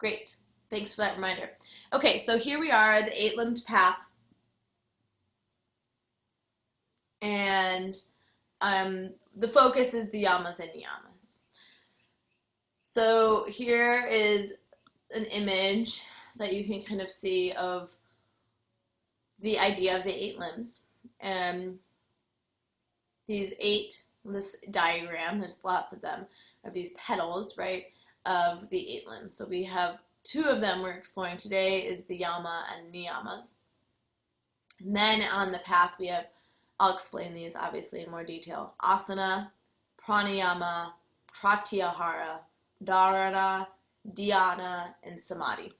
Great. Thanks for that reminder. Okay, so here we are, the eight-limbed path. And the focus is the Yamas and Niyamas. So here is an image that you can kind of see of the idea of the eight limbs. And this diagram, there's lots of them, of these petals, right, of the eight limbs. So we have two of them we're exploring today is the Yama and Niyamas. And then on the path we have, I'll explain these obviously in more detail, asana, pranayama, pratyahara, dharana, dhyana, and samadhi.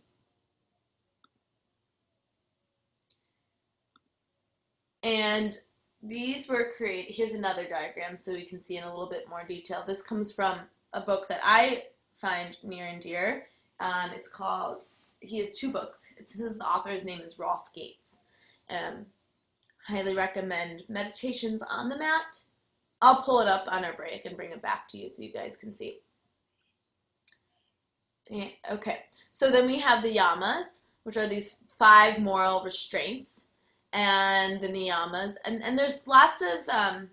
And these were created, here's another diagram so we can see in a little bit more detail. This comes from a book that I find near and dear. It's called, he has two books. It says the author's name is Rolf Gates. Highly recommend Meditations on the Mat. I'll pull it up on our break and bring it back to you so you guys can see. Yeah, okay, so then we have the Yamas, which are these 5 moral restraints, and the Niyamas, and there's lots of,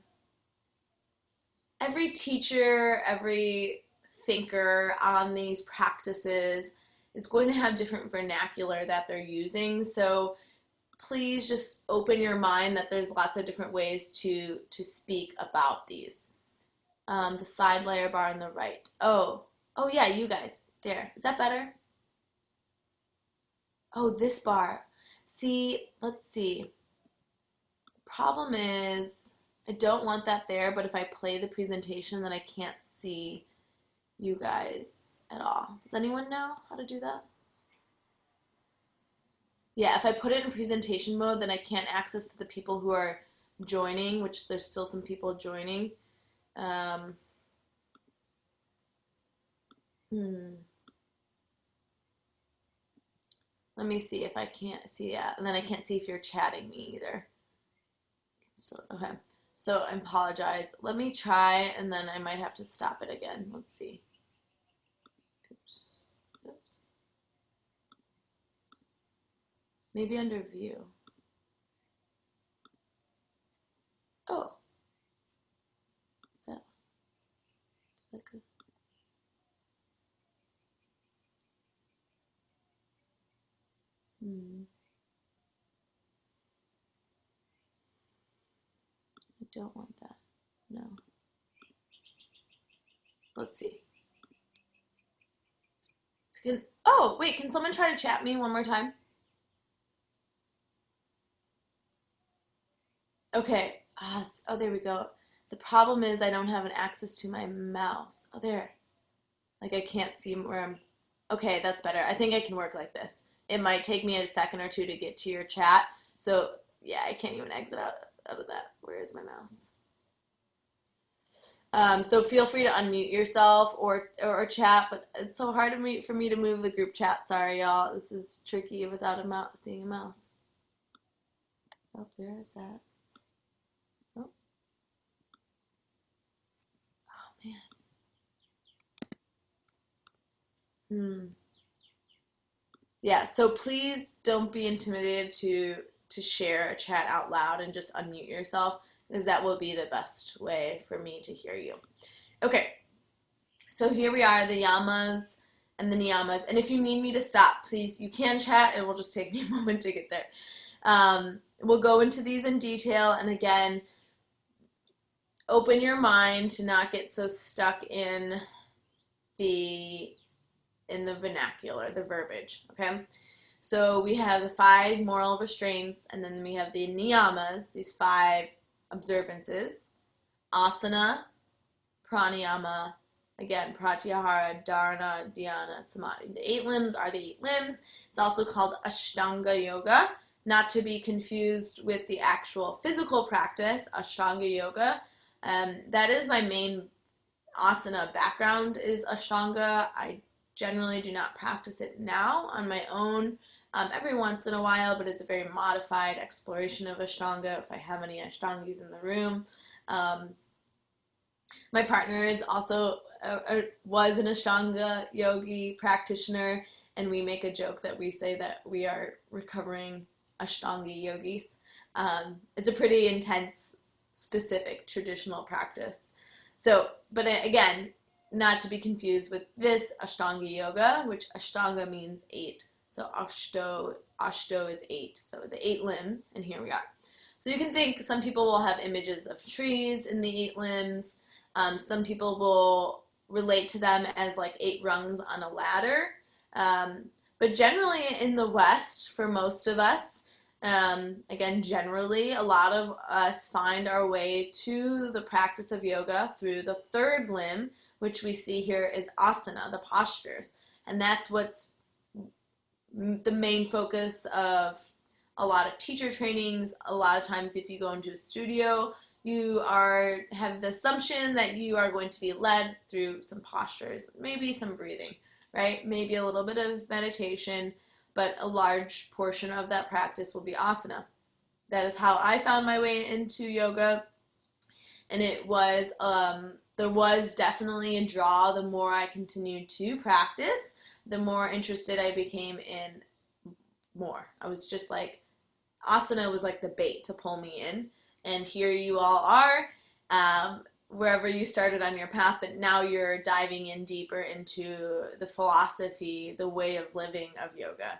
every teacher, every thinker on these practices is going to have different vernacular that they're using, so please just open your mind that there's lots of different ways to speak about these. The side layer bar on the right. Oh yeah, you guys. There. Is that better? Oh, this bar. See, let's see. The problem is I don't want that there, but if I play the presentation, then I can't see you guys at all. Does anyone know how to do that? Yeah, if I put it in presentation mode, then I can't access to the people who are joining, which there's still some people joining. Let me see if I can't see that. And then I can't see if you're chatting me either. So, okay. So I apologize. Let me try, and then I might have to stop it again. Let's see. Oops. Maybe under view. Oh. Is that good? I don't want that. No. Let's see. Oh, wait, can someone try to chat me one more time? Okay. Oh, there we go. The problem is I don't have an access to my mouse. Oh, there. Like I can't see where I'm. Okay, that's better. I think I can work like this. It might take me a second or two to get to your chat. So yeah, I can't even exit out of that. Where is my mouse? So feel free to unmute yourself or chat, but it's so hard for me to move the group chat. Sorry, y'all. This is tricky without seeing a mouse. Oh, where is that? Oh. Oh, man. Yeah, so please don't be intimidated to share a chat out loud and just unmute yourself, because that will be the best way for me to hear you. Okay, so here we are, the Yamas and the Niyamas, and if you need me to stop, please, you can chat. It will just take me a moment to get there. We'll go into these in detail, and again, open your mind to not get so stuck in the vernacular, the verbiage, okay? So we have the 5 moral restraints, and then we have the niyamas, these 5 observances. Asana, pranayama, again, pratyahara, dharana, dhyana, samadhi. The 8 limbs are the 8 limbs. It's also called Ashtanga yoga, not to be confused with the actual physical practice, Ashtanga yoga. That is my main asana background, is Ashtanga. I generally do not practice it now on my own, every once in a while, but it's a very modified exploration of Ashtanga if I have any Ashtangis in the room. My partner is also was an Ashtanga yogi practitioner, and we make a joke that we say that we are recovering Ashtanga yogis. It's a pretty intense, specific, traditional practice. So, but again, not to be confused with this Ashtanga yoga, which Ashtanga means 8. So Ashto is 8. So the 8 limbs, and here we are. So you can think some people will have images of trees in the 8 limbs. Some people will relate to them as like 8 rungs on a ladder. But generally in the West, for most of us, again, generally, a lot of us find our way to the practice of yoga through the 3rd limb, which we see here is asana, the postures. And that's what's the main focus of a lot of teacher trainings. A lot of times if you go into a studio, you have the assumption that you are going to be led through some postures, maybe some breathing, right? Maybe a little bit of meditation, but a large portion of that practice will be asana. That is how I found my way into yoga, and it was there was definitely a draw. The more I continued to practice, the more interested I became in more. I was just like, asana was like the bait to pull me in, and here you all are, wherever you started on your path, but now you're diving in deeper into the philosophy, the way of living of yoga.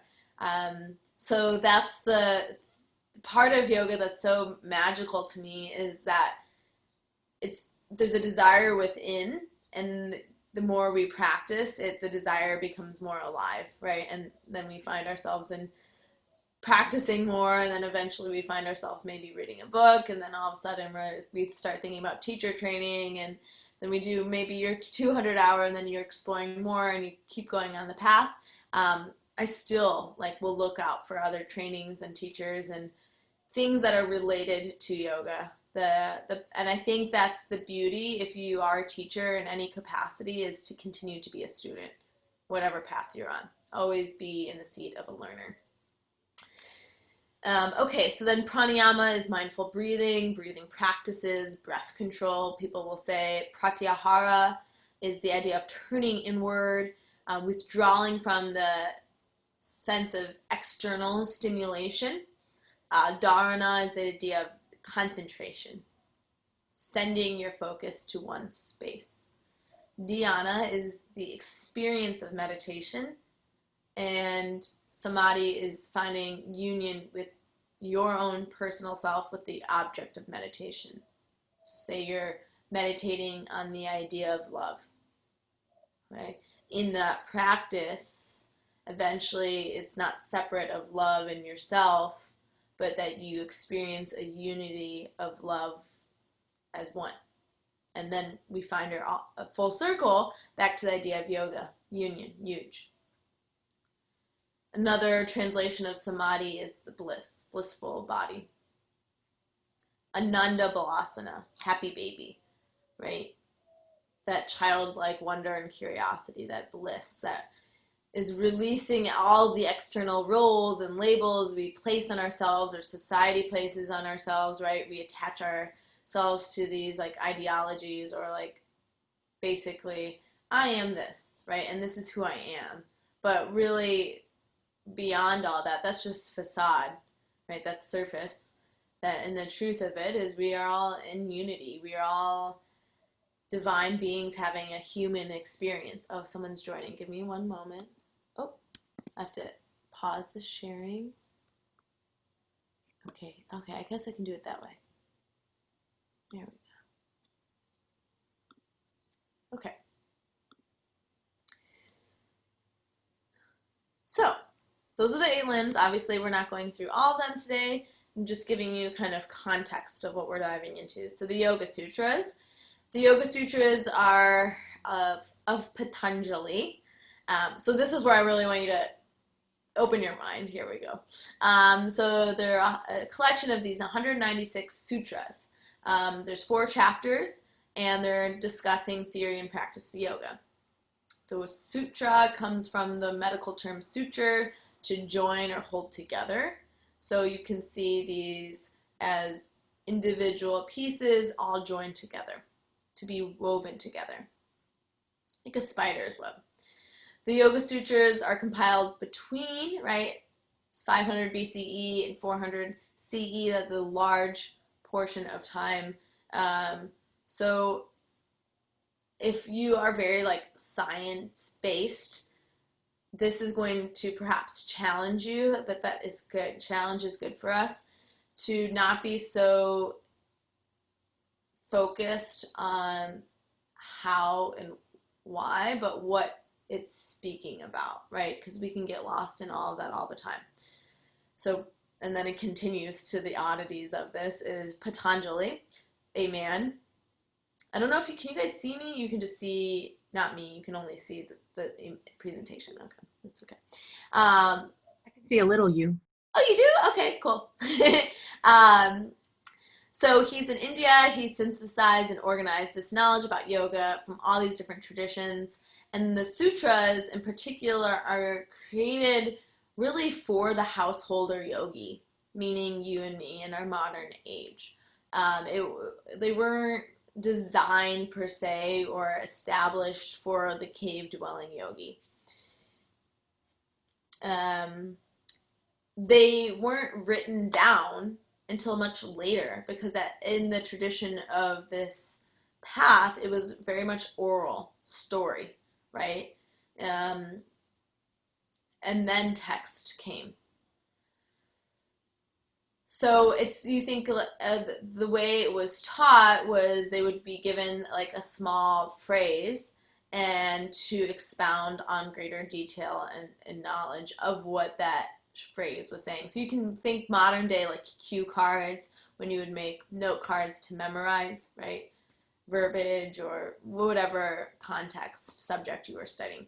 So that's the part of yoga that's so magical to me, is that there's a desire within, and the more we practice it, the desire becomes more alive, right? And then we find ourselves in practicing more, and then eventually we find ourselves maybe reading a book, and then all of a sudden we start thinking about teacher training, and then we do maybe your 200 hour, and then you're exploring more, and you keep going on the path. I still will look out for other trainings and teachers and things that are related to yoga. And I think that's the beauty, if you are a teacher in any capacity, is to continue to be a student, whatever path you're on. Always be in the seat of a learner. Okay, so then pranayama is mindful breathing practices, breath control. People will say pratyahara is the idea of turning inward, withdrawing from the sense of external stimulation. Dharana is the idea of concentration, sending your focus to one space. Dhyana is the experience of meditation, and samadhi is finding union with your own personal self, with the object of meditation. So say you're meditating on the idea of love, right? In that practice, eventually it's not separate of love and yourself, but that you experience a unity of love as one. And then we find a full circle back to the idea of yoga, union, huge. Another translation of samadhi is the blissful body. Ananda balasana, happy baby, right? That childlike wonder and curiosity, that bliss that is releasing all the external roles and labels we place on ourselves, or society places on ourselves, right? We attach ourselves to these ideologies, or basically, I am this, right? And this is who I am. But really, beyond all that, that's just facade, right? That's surface. And the truth of it is we are all in unity. We are all divine beings having a human experience. Oh, someone's joining. Give me one moment. Oh, I have to pause the sharing. Okay, I guess I can do it that way. There we go. Okay. So, those are the 8 limbs. Obviously, we're not going through all of them today. I'm just giving you kind of context of what we're diving into. So the Yoga Sutras. The Yoga Sutras are of Patanjali. So this is where I really want you to open your mind. Here we go. So they're a collection of these 196 sutras. There's 4 chapters, and they're discussing theory and practice of yoga. The sutra comes from the medical term suture, to join or hold together. So you can see these as individual pieces all joined together, to be woven together, like a spider's web. The Yoga Sutras are compiled between, right, 500 BCE and 400 CE. That's a large portion of time. So if you are very like science-based, this is going to perhaps challenge you, but that is good. Challenge is good for us to not be so focused on how and why, but what it's speaking about, right? Because we can get lost in all of that all the time. So, and then it continues to the oddities of this is Patanjali, a man. I don't know if can you guys see me? You can just see, not me, you can only see the presentation. Okay, that's okay. I can see a little you. Oh, you do? Okay, cool. um, so he's in India. He synthesized and organized this knowledge about yoga from all these different traditions. And the sutras in particular are created really for the householder yogi, meaning you and me in our modern age. They weren't designed per se or established for the cave dwelling yogi. They weren't written down until much later because in the tradition of this path, it was very much oral story, right? And then text came. So you think the way it was taught was they would be given like a small phrase and to expound on greater detail and knowledge of what that phrase was saying. So you can think modern day like cue cards when you would make note cards to memorize, right? Verbiage or whatever context subject you were studying.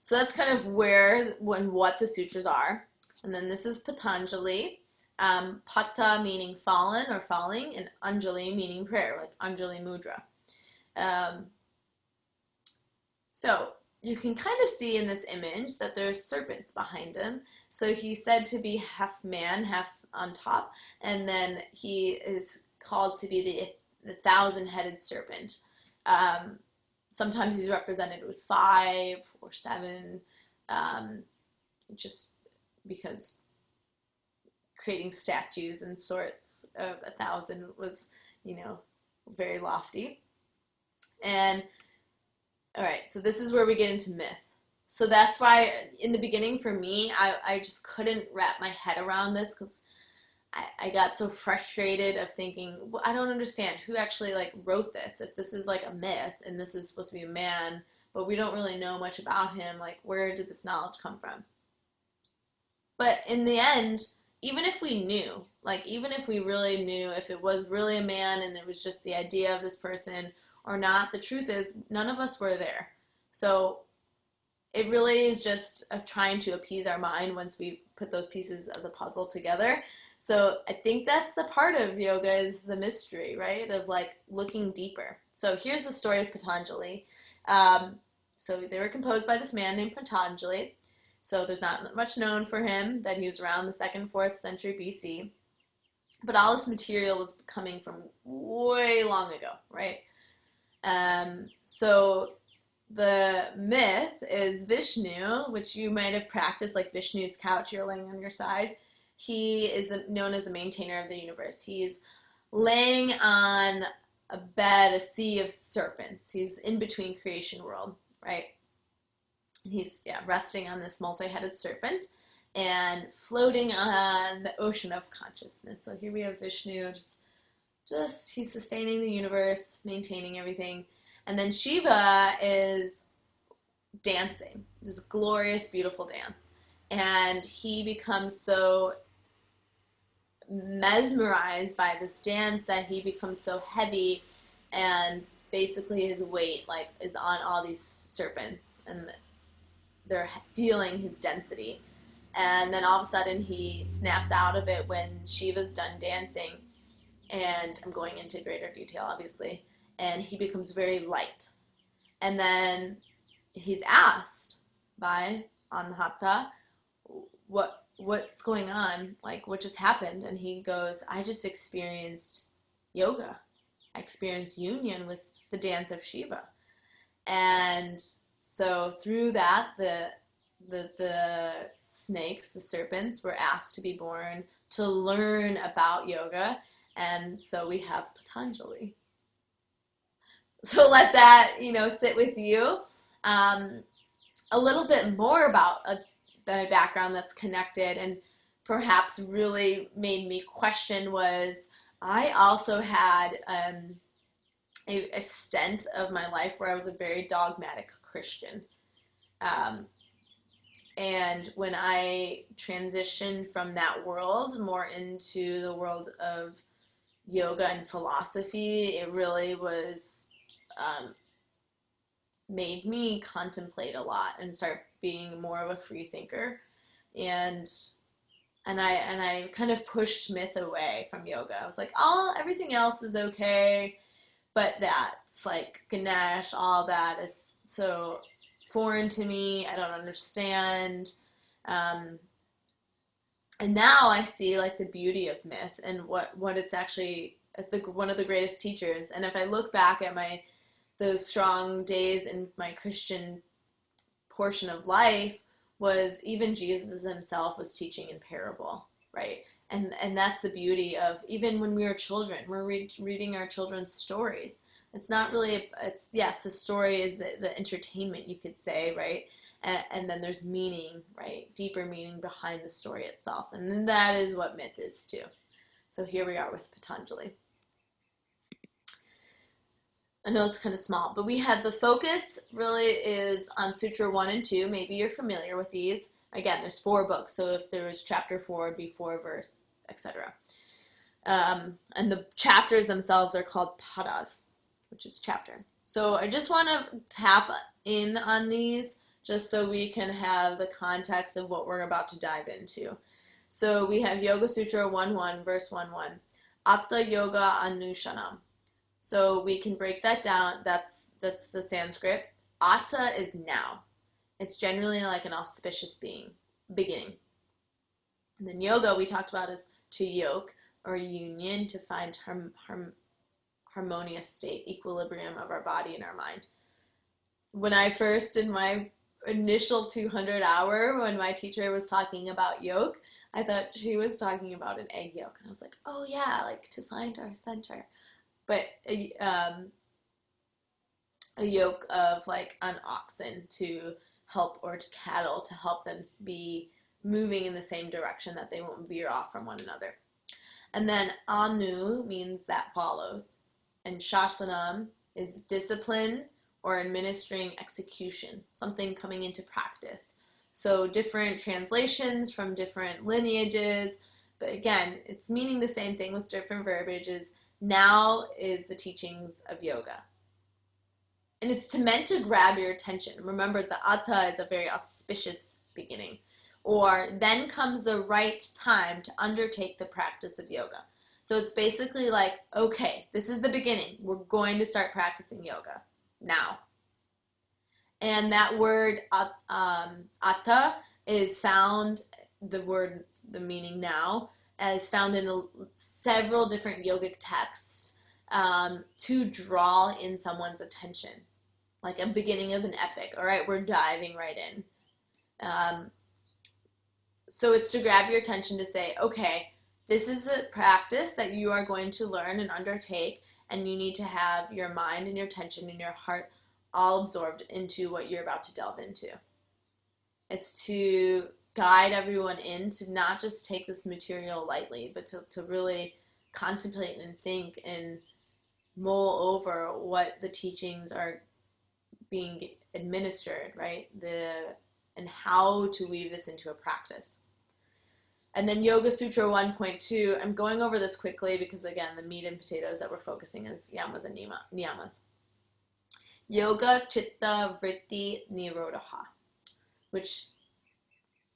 So that's kind of what the sutras are. And then this is Patanjali. Pata meaning fallen or falling, and Anjali meaning prayer, like Anjali Mudra. So you can kind of see in this image that there's serpents behind him. So he's said to be half man, half on top, and then he is called to be the thousand-headed serpent. Sometimes he's represented with 5 or 7, just because creating statues and sorts of 1,000 was, very lofty. And all right, so this is where we get into myth. So that's why in the beginning for me, I just couldn't wrap my head around this because I got so frustrated of thinking, well, I don't understand who actually like wrote this. If this is like a myth and this is supposed to be a man, but we don't really know much about him, like where did this knowledge come from? But in the end, even if we knew, like even if we really knew if it was really a man and it was just the idea of this person or not, the truth is none of us were there. So it really is just trying to appease our mind once we put those pieces of the puzzle together. So I think that's the part of yoga is the mystery, right? Of like looking deeper. So here's the story of Patanjali. So they were composed by this man named Patanjali. So there's not much known for him, that he was around the 2nd, 4th century BC. But all this material was coming from way long ago, right? So the myth is Vishnu, which you might have practiced, like Vishnu's couch, you're laying on your side. He is known as the maintainer of the universe. He's laying on a bed, a sea of serpents. He's in between creation world, right? He's resting on this multi-headed serpent and floating on the ocean of consciousness. So here we have Vishnu, just he's sustaining the universe, maintaining everything. And then Shiva is dancing, this glorious, beautiful dance. And he becomes so mesmerized by this dance that he becomes so heavy, and basically his weight like is on all these serpents and they're feeling his density. And then all of a sudden he snaps out of it when Shiva's done dancing, and I'm going into greater detail obviously, and he becomes very light. And then he's asked by Anhata, what's going on? Like, what just happened? And he goes, I just experienced yoga. I experienced union with the dance of Shiva. And So through that, the snakes, the serpents, were asked to be born to learn about yoga, and so we have Patanjali. So let that sit with you. Um, a little bit more about my background that's connected and perhaps really made me question was I also had a stint of my life where I was a very dogmatic Christian. Um, and when I transitioned from that world more into the world of yoga and philosophy, it really was made me contemplate a lot and start being more of a free thinker. And I kind of pushed myth away from yoga. I was like, oh, everything else is okay, but that's like Ganesh, all that is so foreign to me. I don't understand. Um, and now I see like the beauty of myth and what it's actually one of the greatest teachers. And if I look back at those strong days in my Christian portion of life, was even Jesus himself was teaching in parable, right? And that's the beauty of even when we were children, we're reading our children's stories. It's not really, it's, yes, the story is the entertainment, you could say, right? And then there's meaning, right? Deeper meaning behind the story itself. And then that is what myth is too. So here we are with Patanjali. I know it's kind of small, but we have the focus really is on Sutra 1 and 2. Maybe you're familiar with these. Again, there's 4 books, so if there was chapter 4, it'd be 4 verse, etc. And the chapters themselves are called padas, which is chapter. So I just want to tap in on these just so we can have the context of what we're about to dive into. So we have Yoga Sutra 1.1, verse 1.1. Atta Yoga Anushanam. So we can break that down. That's the Sanskrit. Atta is now. It's generally like an auspicious beginning. And then yoga we talked about is to yoke or union, to find harmonious state, equilibrium of our body and our mind. When I first, in my initial 200 hour, when my teacher was talking about yoke, I thought she was talking about an egg yolk. And I was like, oh yeah, like to find our center. But a yoke of like an oxen to help, or to cattle to help them be moving in the same direction, that they won't veer off from one another. And then anu means that follows, and shasanam is discipline or administering execution, something coming into practice. So different translations from different lineages, but again, it's meaning the same thing with different verbiages. Now is the teachings of yoga. And it's meant to grab your attention. Remember, the atta is a very auspicious beginning. Or then comes the right time to undertake the practice of yoga. So it's basically like, okay, this is the beginning. We're going to start practicing yoga now. And that word atta is found, the meaning now, is found in several different yogic texts to draw in someone's attention, like a beginning of an epic. All right, we're diving right in. So it's to grab your attention to say, okay, this is a practice that you are going to learn and undertake, and you need to have your mind and your attention and your heart all absorbed into what you're about to delve into. It's to guide everyone in to not just take this material lightly, but to really contemplate and think and mull over what the teachings are being administered, right? And how to weave this into a practice. And then Yoga Sutra 1.2, I'm going over this quickly because, again, the meat and potatoes that we're focusing is Yamas and Niyamas. Yoga Chitta Vritti Nirodha, which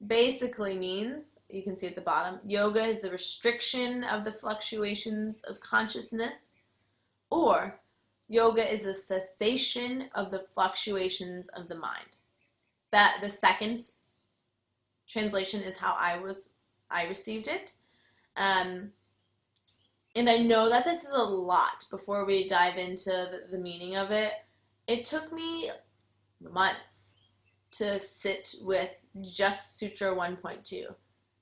basically means, you can see at the bottom, yoga is the restriction of the fluctuations of consciousness, or yoga is a cessation of the fluctuations of the mind. That the second translation is how I received it. And I know that this is a lot. Before we dive into the meaning of it, it took me months to sit with just Sutra 1.2.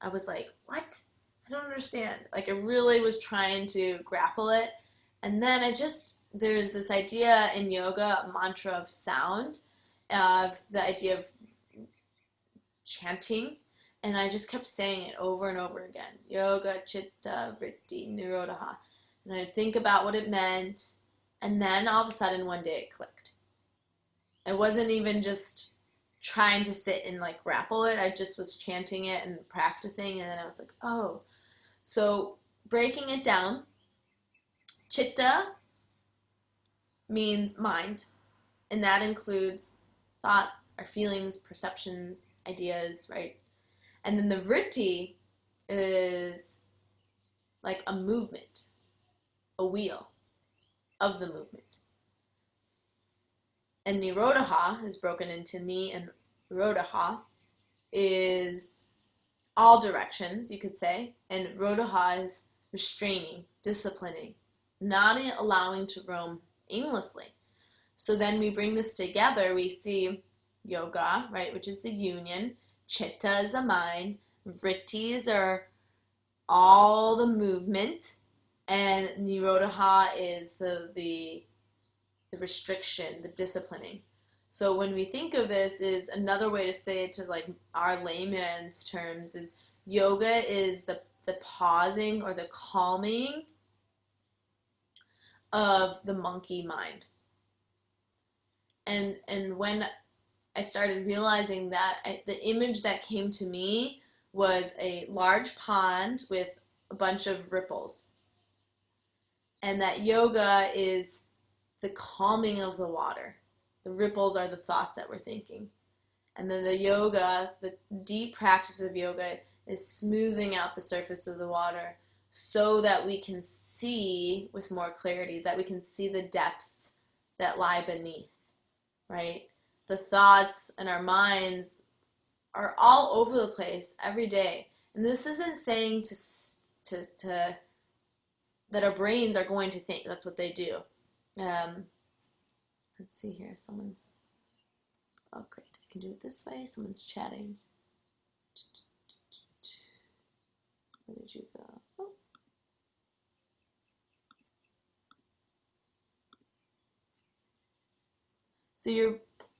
I was like, what? I don't understand. Like, I really was trying to grapple it. And then there's this idea in yoga, a mantra of sound, of the idea of chanting. And I just kept saying it over and over again. Yoga, chitta, vritti, nirodha. And I'd think about what it meant. And then all of a sudden, one day it clicked. I wasn't even just trying to sit and like grapple it. I just was chanting it and practicing. And then I was like, oh. So breaking it down, chitta means mind. And that includes thoughts, our feelings, perceptions, ideas, right? And then the vritti is like a movement, a wheel of the movement. And nirodha is broken into ni and rodha, is all directions, you could say. And rodha is restraining, disciplining, not allowing to roam aimlessly. So then we bring this together, we see yoga, right, which is the union. Chitta is the mind. Vrittis are all the movement. And nirodha is the restriction, the disciplining. So when we think of this, is another way to say it to like our layman's terms is yoga is the pausing or the calming of the monkey mind. And when I started realizing that, the image that came to me was a large pond with a bunch of ripples. And that yoga is the calming of the water. The ripples are the thoughts that we're thinking. And then the yoga, the deep practice of yoga, is smoothing out the surface of the water so that we can see with more clarity, that we can see the depths that lie beneath, right? The thoughts in our minds are all over the place every day. And this isn't saying to that our brains are going to think. That's what they do. Let's see here. Oh, great. I can do it this way. Someone's chatting. Where did you go? Oh.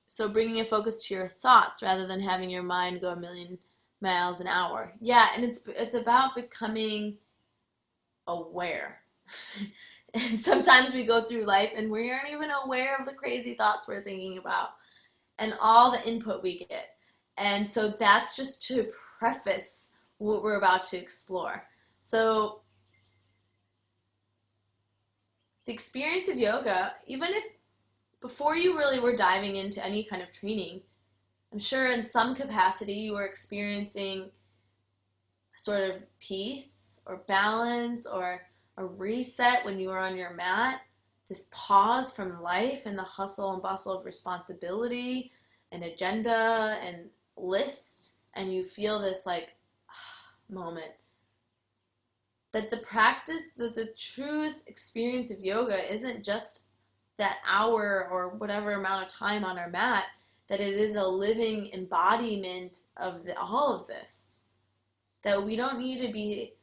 So bringing a focus to your thoughts rather than having your mind go a million miles an hour. Yeah, and it's about becoming aware. And sometimes we go through life and we aren't even aware of the crazy thoughts we're thinking about and all the input we get. And so that's just to preface what we're about to explore. So the experience of yoga, even if before you really were diving into any kind of training, I'm sure in some capacity you were experiencing sort of peace or balance or a reset when you were on your mat, this pause from life and the hustle and bustle of responsibility and agenda and lists, and you feel this like moment. That the practice, the truest experience of yoga isn't just that hour or whatever amount of time on our mat, that it is a living embodiment of all of this. That we don't need to be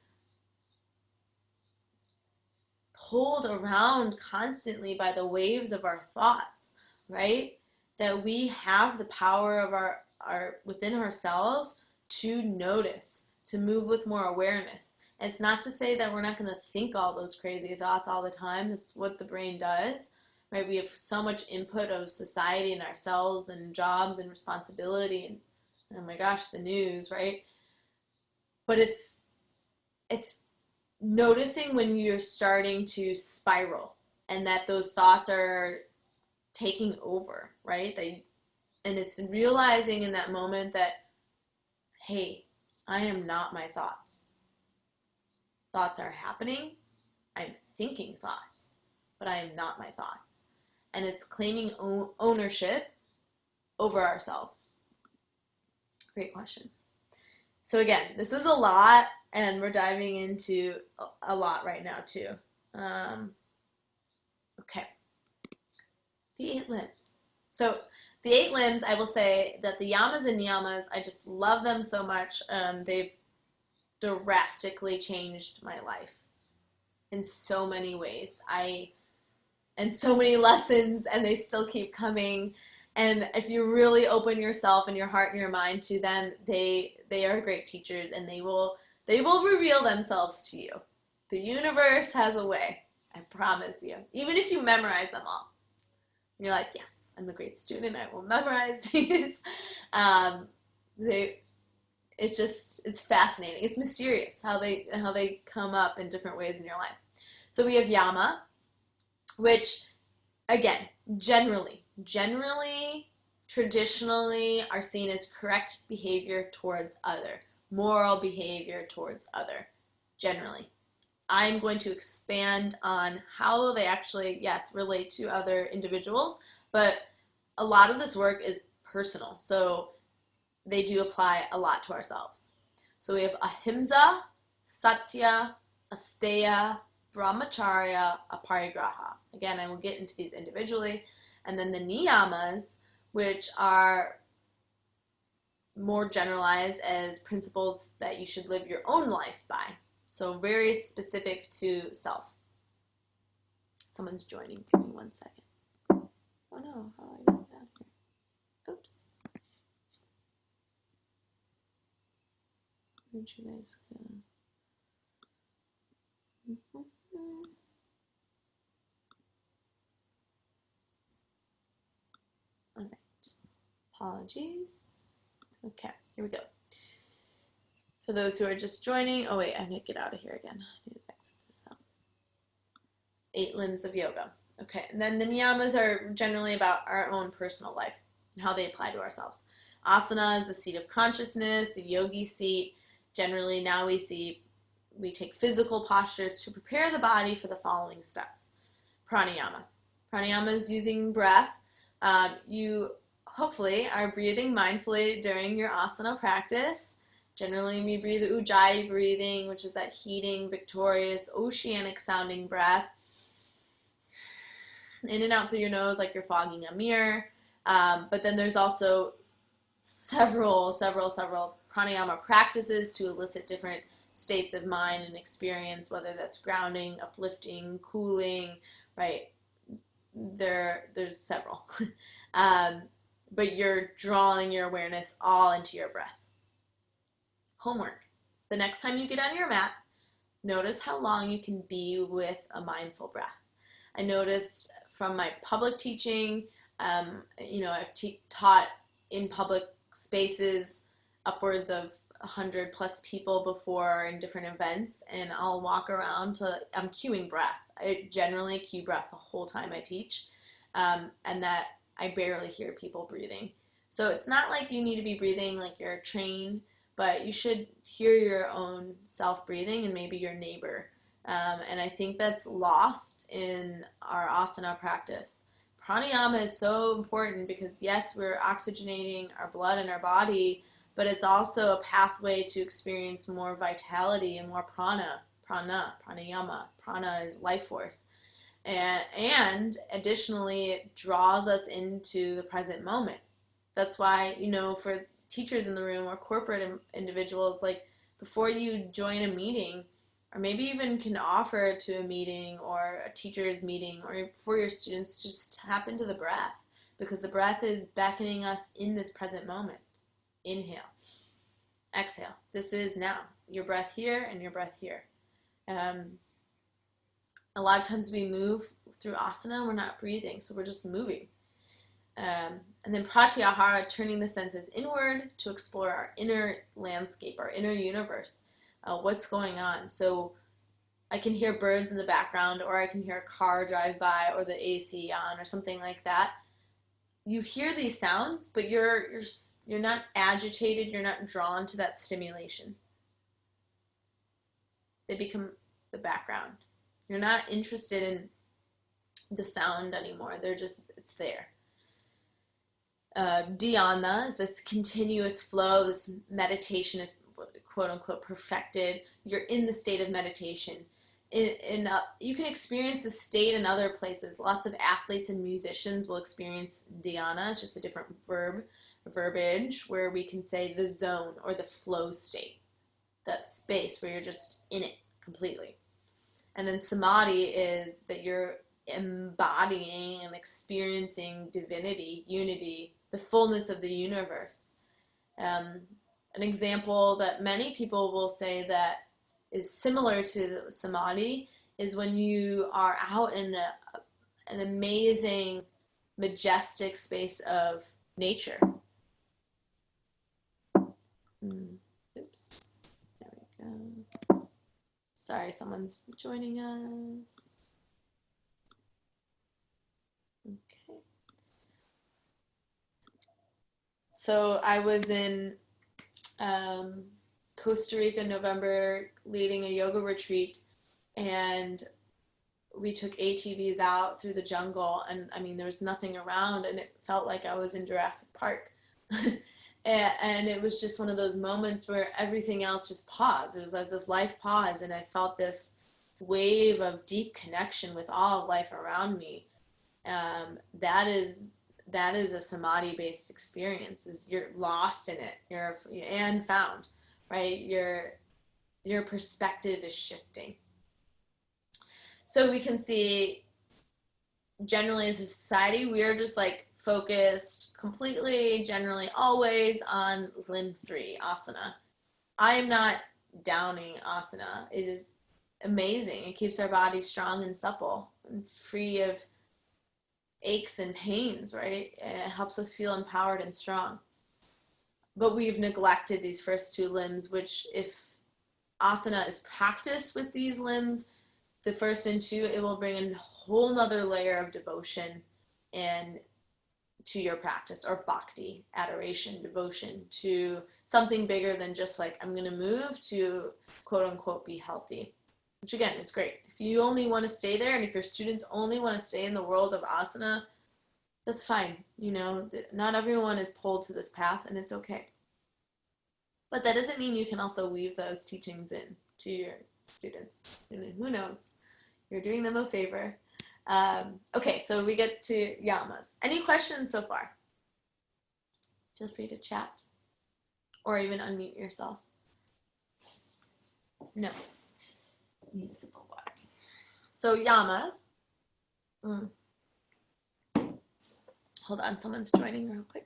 pulled around constantly by the waves of our thoughts, right? That we have the power of our within ourselves to notice, to move with more awareness. And it's not to say that we're not going to think all those crazy thoughts all the time. That's what the brain does, right? We have so much input of society and ourselves and jobs and responsibility and oh my gosh, the news, right? But it's noticing when you're starting to spiral and that those thoughts are taking over, right? And it's realizing in that moment that, hey, I am not my thoughts. Thoughts are happening. I'm thinking thoughts, but I am not my thoughts. And it's claiming ownership over ourselves. Great questions. So again, this is a lot, and we're diving into a lot right now too. Okay. The 8 limbs. So The 8 limbs, I will say that the Yamas and Niyamas, I just love them so much. They've drastically changed my life in so many ways. And so many lessons, and they still keep coming. And if you really open yourself and your heart and your mind to them, they are great teachers, and they will reveal themselves to you. The universe has a way, I promise you. Even if you memorize them all, you're like, yes, I'm a great student. I will memorize these. It's fascinating. It's mysterious how they come up in different ways in your life. So we have Yama, which, again, generally, traditionally are seen as correct behavior towards other, moral behavior towards other, generally. I'm going to expand on how they actually, yes, relate to other individuals, but a lot of this work is personal, so they do apply a lot to ourselves. So we have Ahimsa, Satya, Asteya, Brahmacharya, Aparigraha. Again, I will get into these individually. And then the Niyamas, which are more generalized as principles that you should live your own life by. So very specific to self. Someone's joining. Give me 1 second. Oh no, how do I get down here? Oops. Where'd you guys go? All right. Apologies. Okay, here we go. For those who are just joining, oh wait, I need to get out of here again. I need to exit this out. 8 limbs of yoga. Okay, and then the niyamas are generally about our own personal life and how they apply to ourselves. Asana is the seat of consciousness, the yogi seat. Generally, now we take physical postures to prepare the body for the following steps. Pranayama. Pranayama is using breath. You hopefully are breathing mindfully during your asana practice. Generally, we breathe Ujjayi breathing, which is that heating, victorious, oceanic sounding breath. In and out through your nose like you're fogging a mirror. But then there's also several pranayama practices to elicit different states of mind and experience, whether that's grounding, uplifting, cooling, right? There's several. But you're drawing your awareness all into your breath. Homework. The next time you get on your mat, notice how long you can be with a mindful breath. I noticed from my public teaching, I've taught in public spaces upwards of 100 plus people before in different events, and I'll walk around I'm cueing breath. I generally cue breath the whole time I teach, and that I barely hear people breathing. So it's not like you need to be breathing like you're trained, but you should hear your own self breathing and maybe your neighbor. And I think that's lost in our asana practice. Pranayama is so important because, yes, we're oxygenating our blood and our body, but it's also a pathway to experience more vitality and more pranayama. Prana is life force. And additionally, it draws us into the present moment. That's why, for teachers in the room or corporate individuals, like before you join a meeting, or maybe even can offer to a meeting or a teacher's meeting, or for your students, just tap into the breath, because the breath is beckoning us in this present moment. Inhale. Exhale. This is now. Your breath here and your breath here. A lot of times we move through asana, we're not breathing, so we're just moving. And then pratyahara, turning the senses inward to explore our inner landscape, our inner universe. What's going on. So I can hear birds in the background, or I can hear a car drive by, or the AC on, or something like that. You hear these sounds, but you're not agitated, you're not drawn to that stimulation. They become the background. You're not interested in the sound anymore. It's there. Dhyana is this continuous flow. This meditation is quote unquote perfected. You're in the state of meditation. you can experience the state in other places. Lots of athletes and musicians will experience dhyana. It's just a different verbiage, where we can say the zone or the flow state, that space where you're just in it completely. And then samadhi is that you're embodying and experiencing divinity, unity, the fullness of the universe. Um, an example that many people will say that is similar to samadhi is when you are out in an amazing, majestic space of nature. Oops. There we go. Sorry, someone's joining us. Okay. So I was in Costa Rica in November leading a yoga retreat, and we took ATVs out through the jungle, and I mean there was nothing around, and it felt like I was in Jurassic Park. And it was just one of those moments where everything else just paused. It was as if life paused, and I felt this wave of deep connection with all of life around me. That is a samadhi based experience. Is you're lost in it, and found, right? Your perspective is shifting. So we can see generally as a society, we are just like focused completely, generally always on limb 3, asana. I am not downing asana. It is amazing. It keeps our body strong and supple and free of aches and pains, right? And it helps us feel empowered and strong. But we've neglected these first 2 limbs, which if asana is practiced with these limbs, the first and 2, it will bring a whole nother layer of devotion and to your practice, or bhakti, adoration, devotion to something bigger than just like, I'm going to move to quote unquote be healthy, which again is great. If you only want to stay there, and if your students only want to stay in the world of asana, that's fine. You know, not everyone is pulled to this path, and it's okay. But that doesn't mean you can also weave those teachings in to your students. And who knows? You're doing them a favor. Okay, so we get to yamas. Any questions so far? Feel free to chat or even unmute yourself. No. Need a sip of water. So yama. Hold on, someone's joining real quick.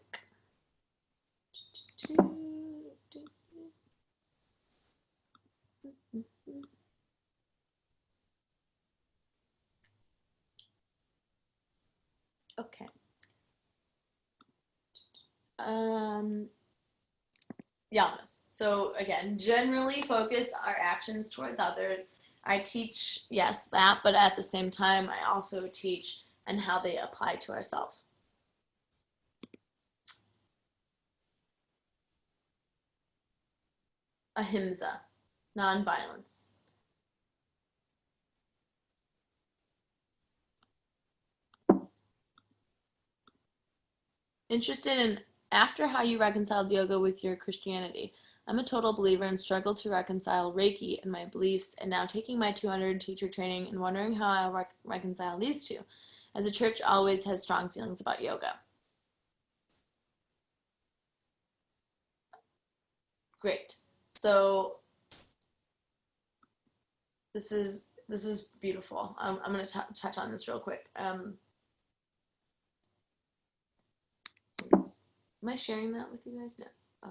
Okay. Yamas. So again, generally focus our actions towards others. I teach, yes, that, but at the same time, I also teach and how they apply to ourselves. Ahimsa, nonviolence. Interested in after how you reconciled yoga with your Christianity. I'm a total believer and struggle to reconcile Reiki and my beliefs, and now taking my 200 teacher training and wondering how I'll reconcile these two, as the church always has strong feelings about yoga. Great. So this is beautiful. I'm going to touch on this real quick. Am I sharing that with you guys? No. Oh,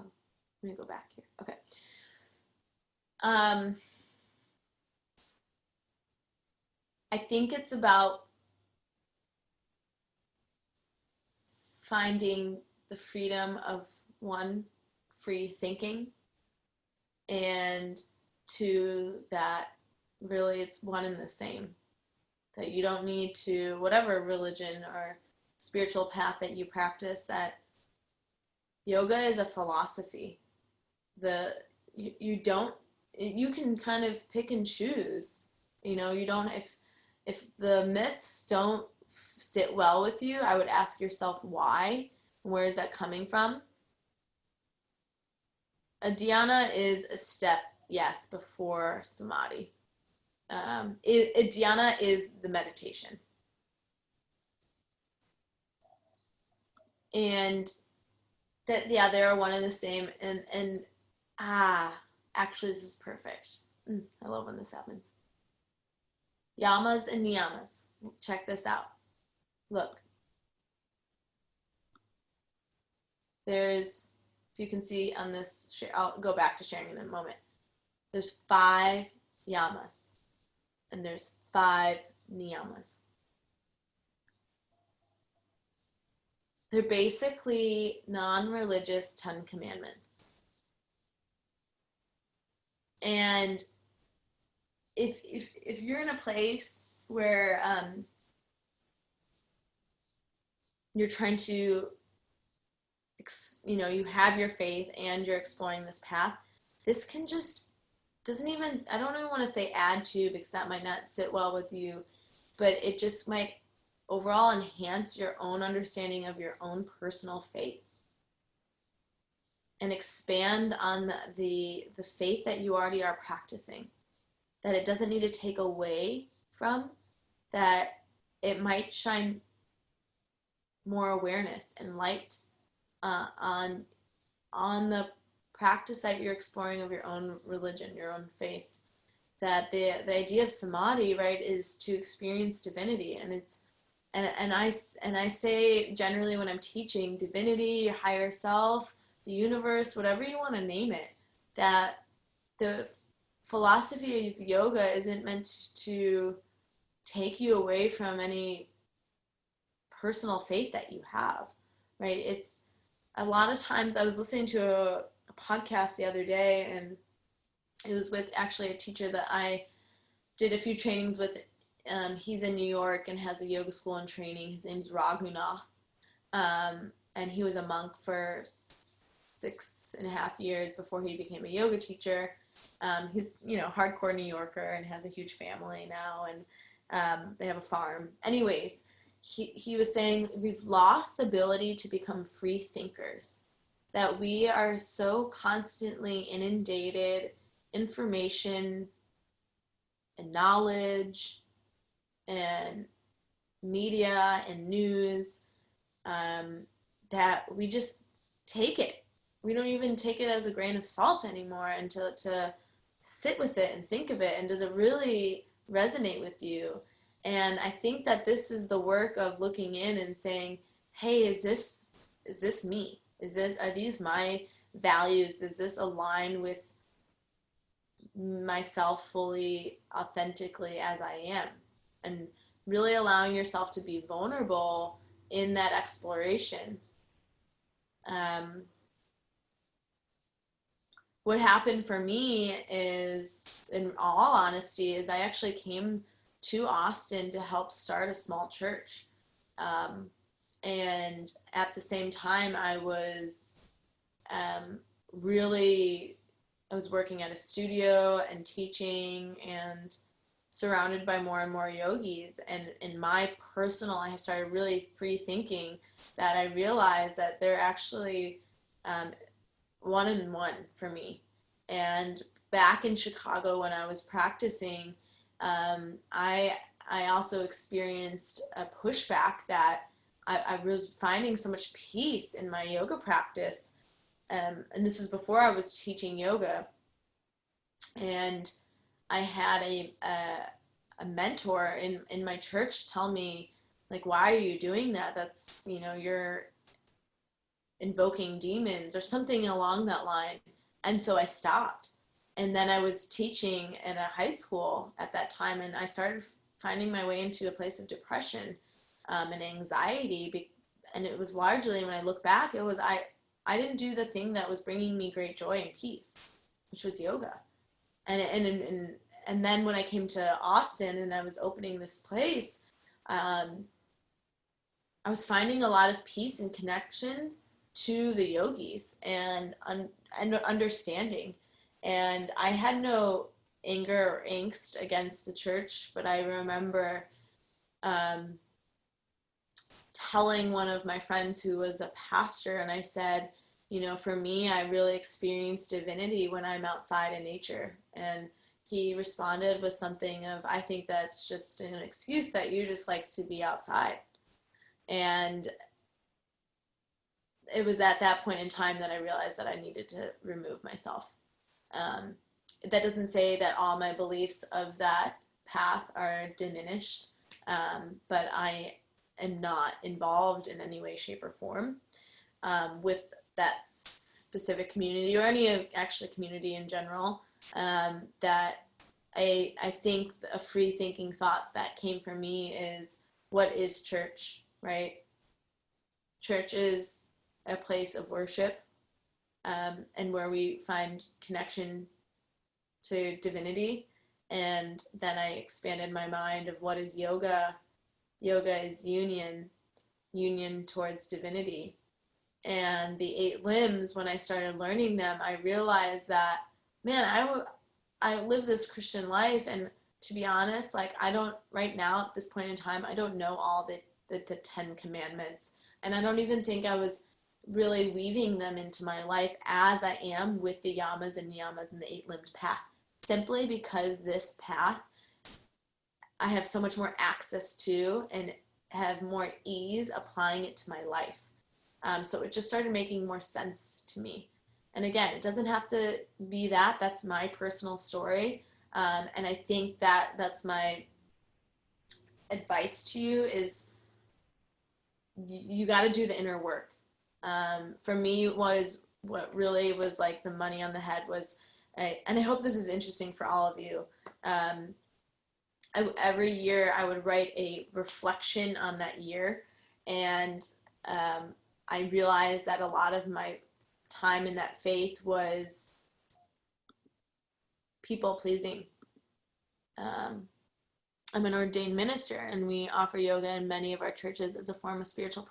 let me go back here. Okay. I think it's about finding the freedom of one, free thinking, and two, that really it's one and the same. That you don't need to, whatever religion or spiritual path that you practice, that yoga is a philosophy. You can kind of pick and choose. You know, you don't, if the myths don't sit well with you, I would ask yourself why, and where is that coming from? A dhyana is a step, yes, before samadhi. Dhyana is the meditation. And that, yeah, they are one and the same. Actually, this is perfect. I love when this happens. Yamas and Niyamas. Check this out. Look, there's, if you can see on this, I'll go back to sharing in a moment. There's 5 yamas and there's 5 niyamas. They're basically non-religious 10 commandments. And if you're in a place where you're trying to, you have your faith and you're exploring this path, this can just doesn't even, I don't even want to say add to, because that might not sit well with you, but it just might overall enhance your own understanding of your own personal faith and expand on the faith that you already are practicing, that it doesn't need to take away from, that it might shine more awareness and light on the practice that you're exploring of your own religion, your own faith. That the idea of samadhi, right, is to experience divinity, and it's and I say generally when I'm teaching, divinity, your higher self, the universe, whatever you want to name it, that the philosophy of yoga isn't meant to take you away from any personal faith that you have, right? It's a lot of times, I was listening to a podcast the other day, and it was with actually a teacher that I did a few trainings with. He's in New York and has a yoga school and training. His name's Raghunath. And he was a monk for 6.5 years before he became a yoga teacher. He's, hardcore New Yorker and has a huge family now, and they have a farm. Anyways, he was saying we've lost the ability to become free thinkers, that we are so constantly inundated information and knowledge and media and news, that we just take it. We don't even take it as a grain of salt anymore, and to sit with it and think of it, and does it really resonate with you? And I think that this is the work of looking in and saying, hey, is this me? Are these my values? Does this align with myself fully, authentically as I am? And really allowing yourself to be vulnerable in that exploration. What happened for me is, in all honesty, is I actually came to Austin to help start a small church. And at the same time, I was I was working at a studio and teaching and surrounded by more and more yogis. And in my personal, I started really free thinking, that I realized that they're actually one and one for me. And back in Chicago when I was practicing, I also experienced a pushback, that I was finding so much peace in my yoga practice. And this was before I was teaching yoga. And I had a mentor in my church tell me, like, why are you doing that? That's, you're invoking demons or something along that line. And so I stopped. And then I was teaching in a high school at that time, and I started finding my way into a place of depression and anxiety. And it was largely, when I look back, it was I didn't do the thing that was bringing me great joy and peace, which was yoga. And then when I came to Austin and I was opening this place, I was finding a lot of peace and connection to the yogis and understanding. And I had no anger or angst against the church, but I remember telling one of my friends who was a pastor, and I said, for me, I really experience divinity when I'm outside in nature. And he responded with something of, I think that's just an excuse that you just like to be outside. And it was at that point in time that I realized that I needed to remove myself. Um, that doesn't say that all my beliefs of that path are diminished, but I am not involved in any way, shape, or form with that specific community or any actually community in general. That I think a free thinking thought that came from me is, what is church, right? Church is a place of worship, and where we find connection to divinity. And then I expanded my mind of what is yoga. Yoga is union towards divinity. And the 8 limbs, when I started learning them, I realized that, man, I live this Christian life, and to be honest, like, I don't, right now at this point in time, I don't know all the 10 commandments, and I don't even think I was really weaving them into my life as I am with the Yamas and Niyamas and the 8-limbed path, simply because this path I have so much more access to and have more ease applying it to my life. So it just started making more sense to me. And again, it doesn't have to be that. That's my personal story. And I think that that's my advice to you is you got to do the inner work. For me, was what really was like the money on the head was, and I hope this is interesting for all of you. Every year I would write a reflection on that year, and I realized that a lot of my time in that faith was people pleasing. Um, I'm an ordained minister, and we offer yoga in many of our churches as a form of spiritual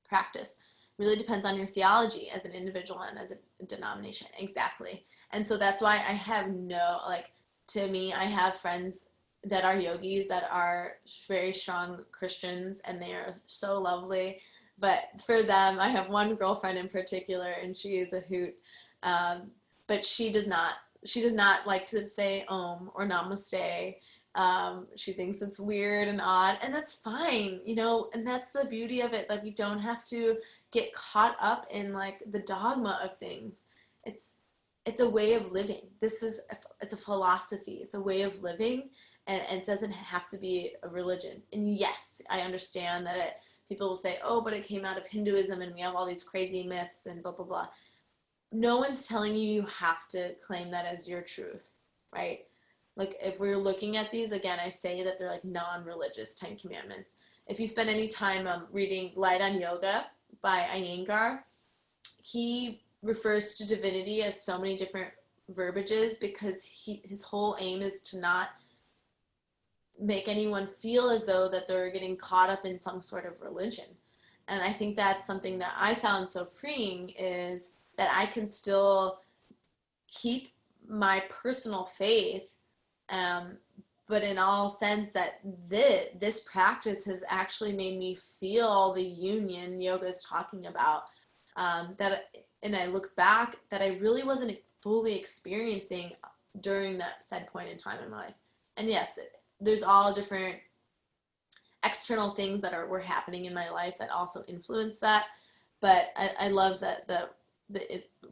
practice. It really depends on your theology as an individual and as a denomination. Exactly. And so that's why I have no, like, to me, I have friends that are yogis that are very strong Christians, and they are so lovely. But for them, I have one girlfriend in particular, and she is a hoot. But she does not like to say Om or Namaste. She thinks it's weird and odd, and that's fine, and that's the beauty of it. Like, we don't have to get caught up in like the dogma of things. It's a way of living. It's a philosophy. It's a way of living, and it doesn't have to be a religion. And yes, I understand that people will say, oh, but it came out of Hinduism and we have all these crazy myths and blah, blah, blah. No one's telling you have to claim that as your truth, right? Like, if we're looking at these, again, I say that they're like non-religious 10 commandments. If you spend any time reading Light on Yoga by Iyengar, he refers to divinity as so many different verbiages because his whole aim is to not make anyone feel as though that they're getting caught up in some sort of religion. And I think that's something that I found so freeing, is that I can still keep my personal faith, but in all sense that this practice has actually made me feel the union yoga is talking about, and I look back that I really wasn't fully experiencing during that said point in time in my life. And yes, there's all different external things that were happening in my life that also influence that. But I love that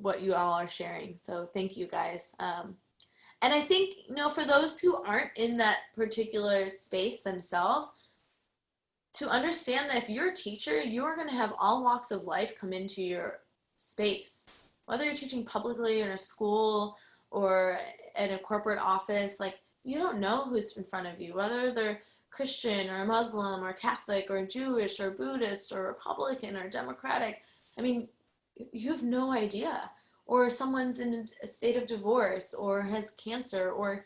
what you all are sharing. So thank you guys. And I think, for those who aren't in that particular space themselves, to understand that if you're a teacher, you're going to have all walks of life come into your space. Whether you're teaching publicly in a school or in a corporate office, like, you don't know who's in front of you, whether they're Christian or Muslim or Catholic or Jewish or Buddhist or Republican or Democratic. I mean, you have no idea. Or someone's in a state of divorce or has cancer, or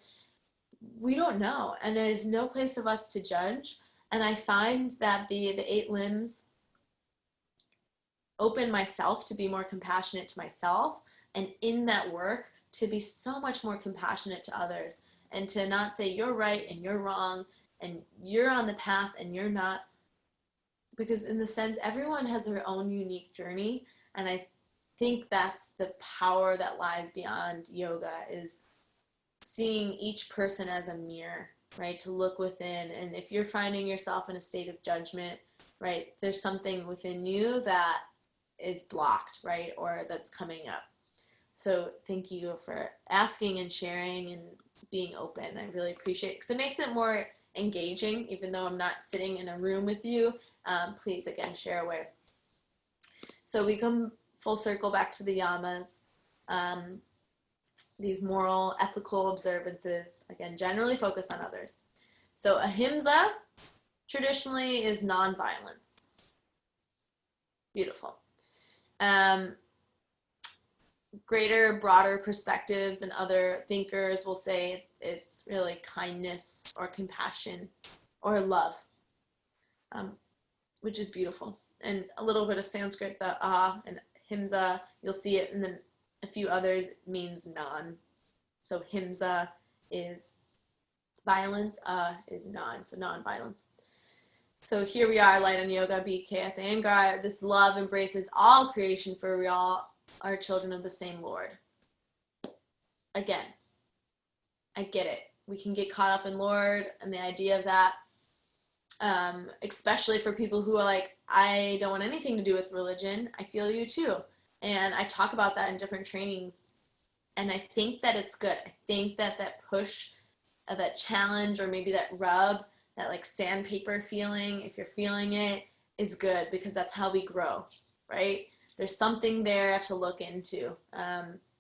we don't know. And there's no place of us to judge. And I find that the 8 limbs open myself to be more compassionate to myself, and in that work to be so much more compassionate to others, and to not say you're right and you're wrong and you're on the path and you're not, because in the sense everyone has their own unique journey. And I think that's the power that lies beyond yoga, is seeing each person as a mirror, right? To look within. And if you're finding yourself in a state of judgment, right, there's something within you that is blocked, right, or that's coming up. So thank you for asking and sharing and being open. I really appreciate it because it makes it more engaging, even though I'm not sitting in a room with you. Please, again, share away. So we come full circle back to the yamas. These moral, ethical observances, again, generally focus on others. So ahimsa traditionally is nonviolence. Beautiful. Greater, broader perspectives and other thinkers will say it's really kindness or compassion or love, which is beautiful. And a little bit of Sanskrit, the and himsa, you'll see it, and then a few others means non. So himsa is violence, is non, so non-violence. So here we are, Light on Yoga, BKS Angar. This love embraces all creation, for we all are children of the same Lord. Again, I get it. We can get caught up in Lord and the idea of that, especially for people who are like, I don't want anything to do with religion. I feel you too. And I talk about that in different trainings. And I think that it's good. I think that that push, that challenge, or maybe that rub, that like sandpaper feeling, if you're feeling it, is good because that's how we grow, right? There's something there to look into.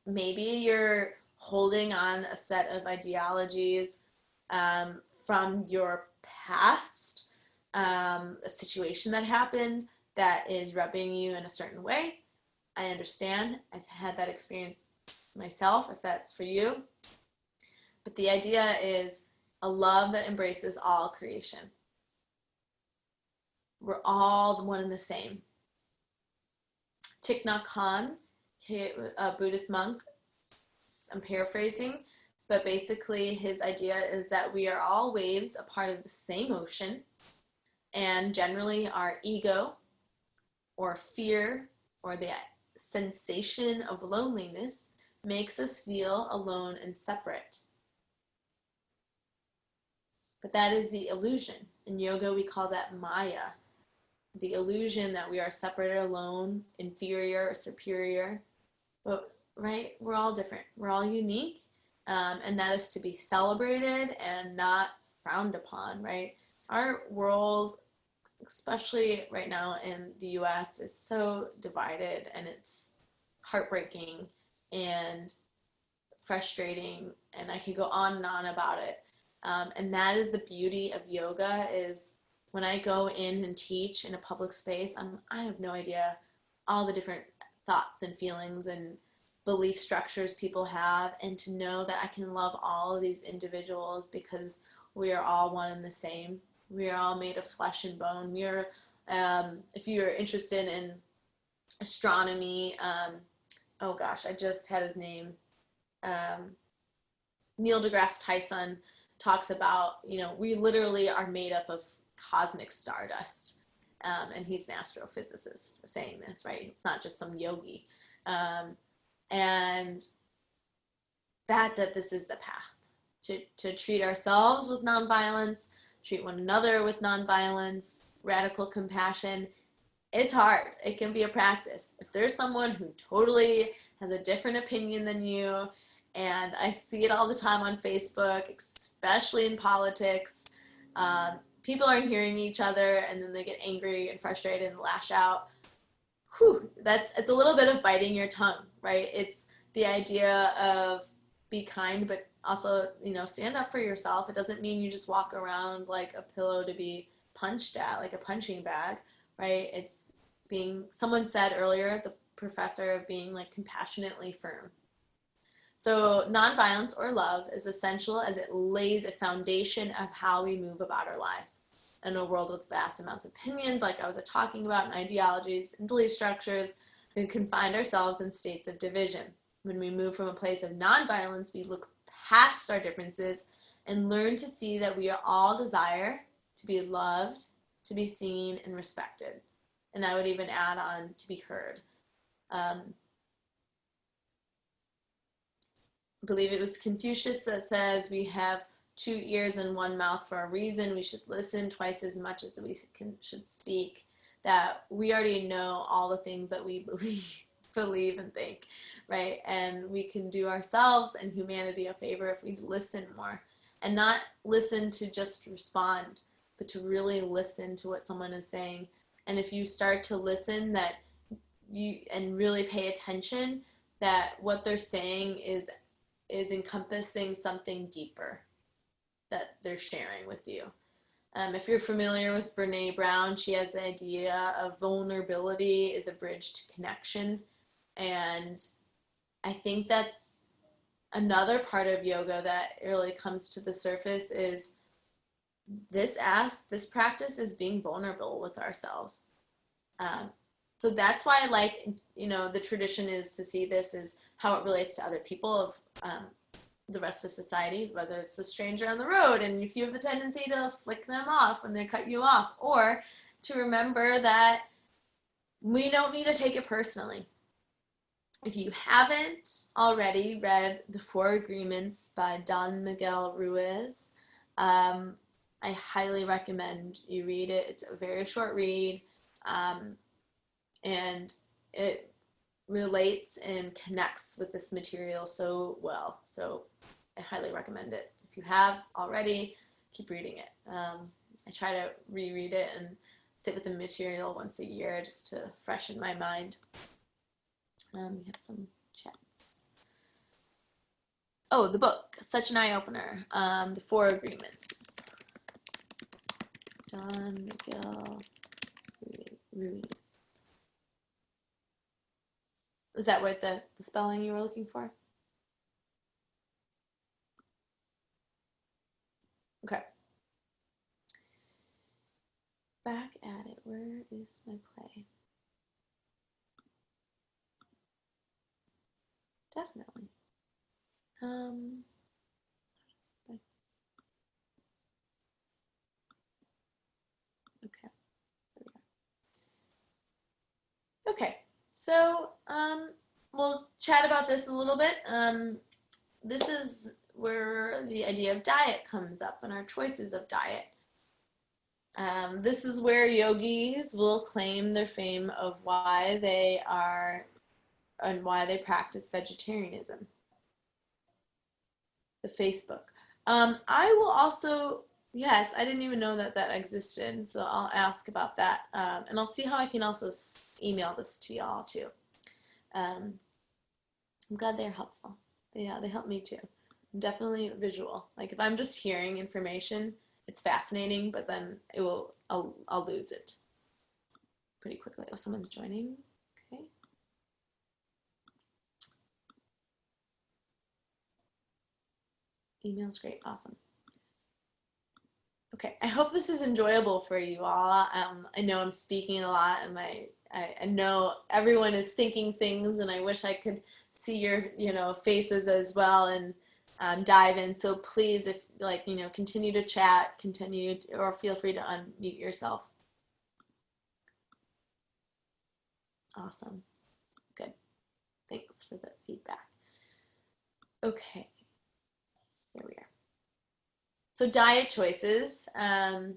Maybe you're holding on a set of ideologies from your past, a situation that happened that is rubbing you in a certain way. I understand. I've had that experience myself, if that's for you. But the idea is a love that embraces all creation. We're all one and the same. Thich Nhat Hanh, a Buddhist monk, I'm paraphrasing, but basically his idea is that we are all waves, a part of the same ocean, and generally our ego or fear or the sensation of loneliness makes us feel alone and separate. But that is the illusion. In yoga, we call that Maya, the illusion that we are separate or alone, inferior or superior. But, right, we're all different. We're all unique, and that is to be celebrated and not frowned upon, right? Our world, especially right now in the US, is so divided, and it's heartbreaking and frustrating, and I could go on and on about it. And that is the beauty of yoga, is when I go in and teach in a public space, I have no idea all the different thoughts and feelings and belief structures people have, and to know that I can love all of these individuals because we are all one and the same. We are all made of flesh and bone. If you're interested in astronomy, oh gosh, I just had his name. Neil deGrasse Tyson talks about, we literally are made up of cosmic stardust. And he's an astrophysicist saying this, right? It's not just some yogi. And that this is the path to treat ourselves with nonviolence, treat one another with nonviolence, radical compassion. It's hard. It can be a practice. If there's someone who totally has a different opinion than you, and I see it all the time on Facebook, especially in politics, people aren't hearing each other, and then they get angry and frustrated and lash out. It's a little bit of biting your tongue, right? It's the idea of be kind, but also, stand up for yourself. It doesn't mean you just walk around like a pillow to be punched at, like a punching bag, right? It's someone said earlier, the professor, of being like compassionately firm. So nonviolence or love is essential as it lays a foundation of how we move about our lives. In a world with vast amounts of opinions, like I was talking about, and ideologies and belief structures, we can find ourselves in states of division. When we move from a place of nonviolence, we look past our differences and learn to see that we all desire to be loved, to be seen and respected. And I would even add on, to be heard. believe it was Confucius that says we have two ears and one mouth for a reason. We should listen twice as much as we should speak. That we already know all the things that we believe and think, right? And we can do ourselves and humanity a favor if we listen more and not listen to just respond, but to really listen to what someone is saying. And if you start to listen that you and really pay attention, that what they're saying is encompassing something deeper that they're sharing with you. If you're familiar with Brene Brown, she has the idea of vulnerability is a bridge to connection. And I think that's another part of yoga that really comes to the surface is this practice is being vulnerable with ourselves. So that's why I like, the tradition is to see this as how it relates to other people of the rest of society, whether it's a stranger on the road and if you have the tendency to flick them off when they cut you off, or to remember that we don't need to take it personally. If you haven't already read The Four Agreements by Don Miguel Ruiz, I highly recommend you read it. It's a very short read, and it relates and connects with this material so well. So I highly recommend it. If you have already, keep reading it. I try to reread it and sit with the material once a year just to freshen my mind. We have some chats. Oh, the book, such an eye-opener. The Four Agreements. Don Miguel Ruiz. Is that what the spelling you were looking for? Okay. Back at it. Where is my play? Definitely. Okay. Okay. So we'll chat about this a little bit. This is where the idea of diet comes up and our choices of diet. This is where yogis will claim their fame of why they are and why they practice vegetarianism. The Facebook. I will also, yes, I didn't even know that that existed, so I'll ask about that, and I'll see how I can also email this to y'all too. I'm glad they're helpful. Yeah, they help me too. I'm definitely visual. Like if I'm just hearing information, it's fascinating, but then I'll lose it pretty quickly. Oh, someone's joining. Okay. Email's great. Awesome. Okay, I hope this is enjoyable for you all. I know I'm speaking a lot, and I know everyone is thinking things, and I wish I could see your faces as well and dive in. So please, if continue to chat, continue, or feel free to unmute yourself. Awesome, good. Thanks for the feedback. Okay, here we are. So diet choices and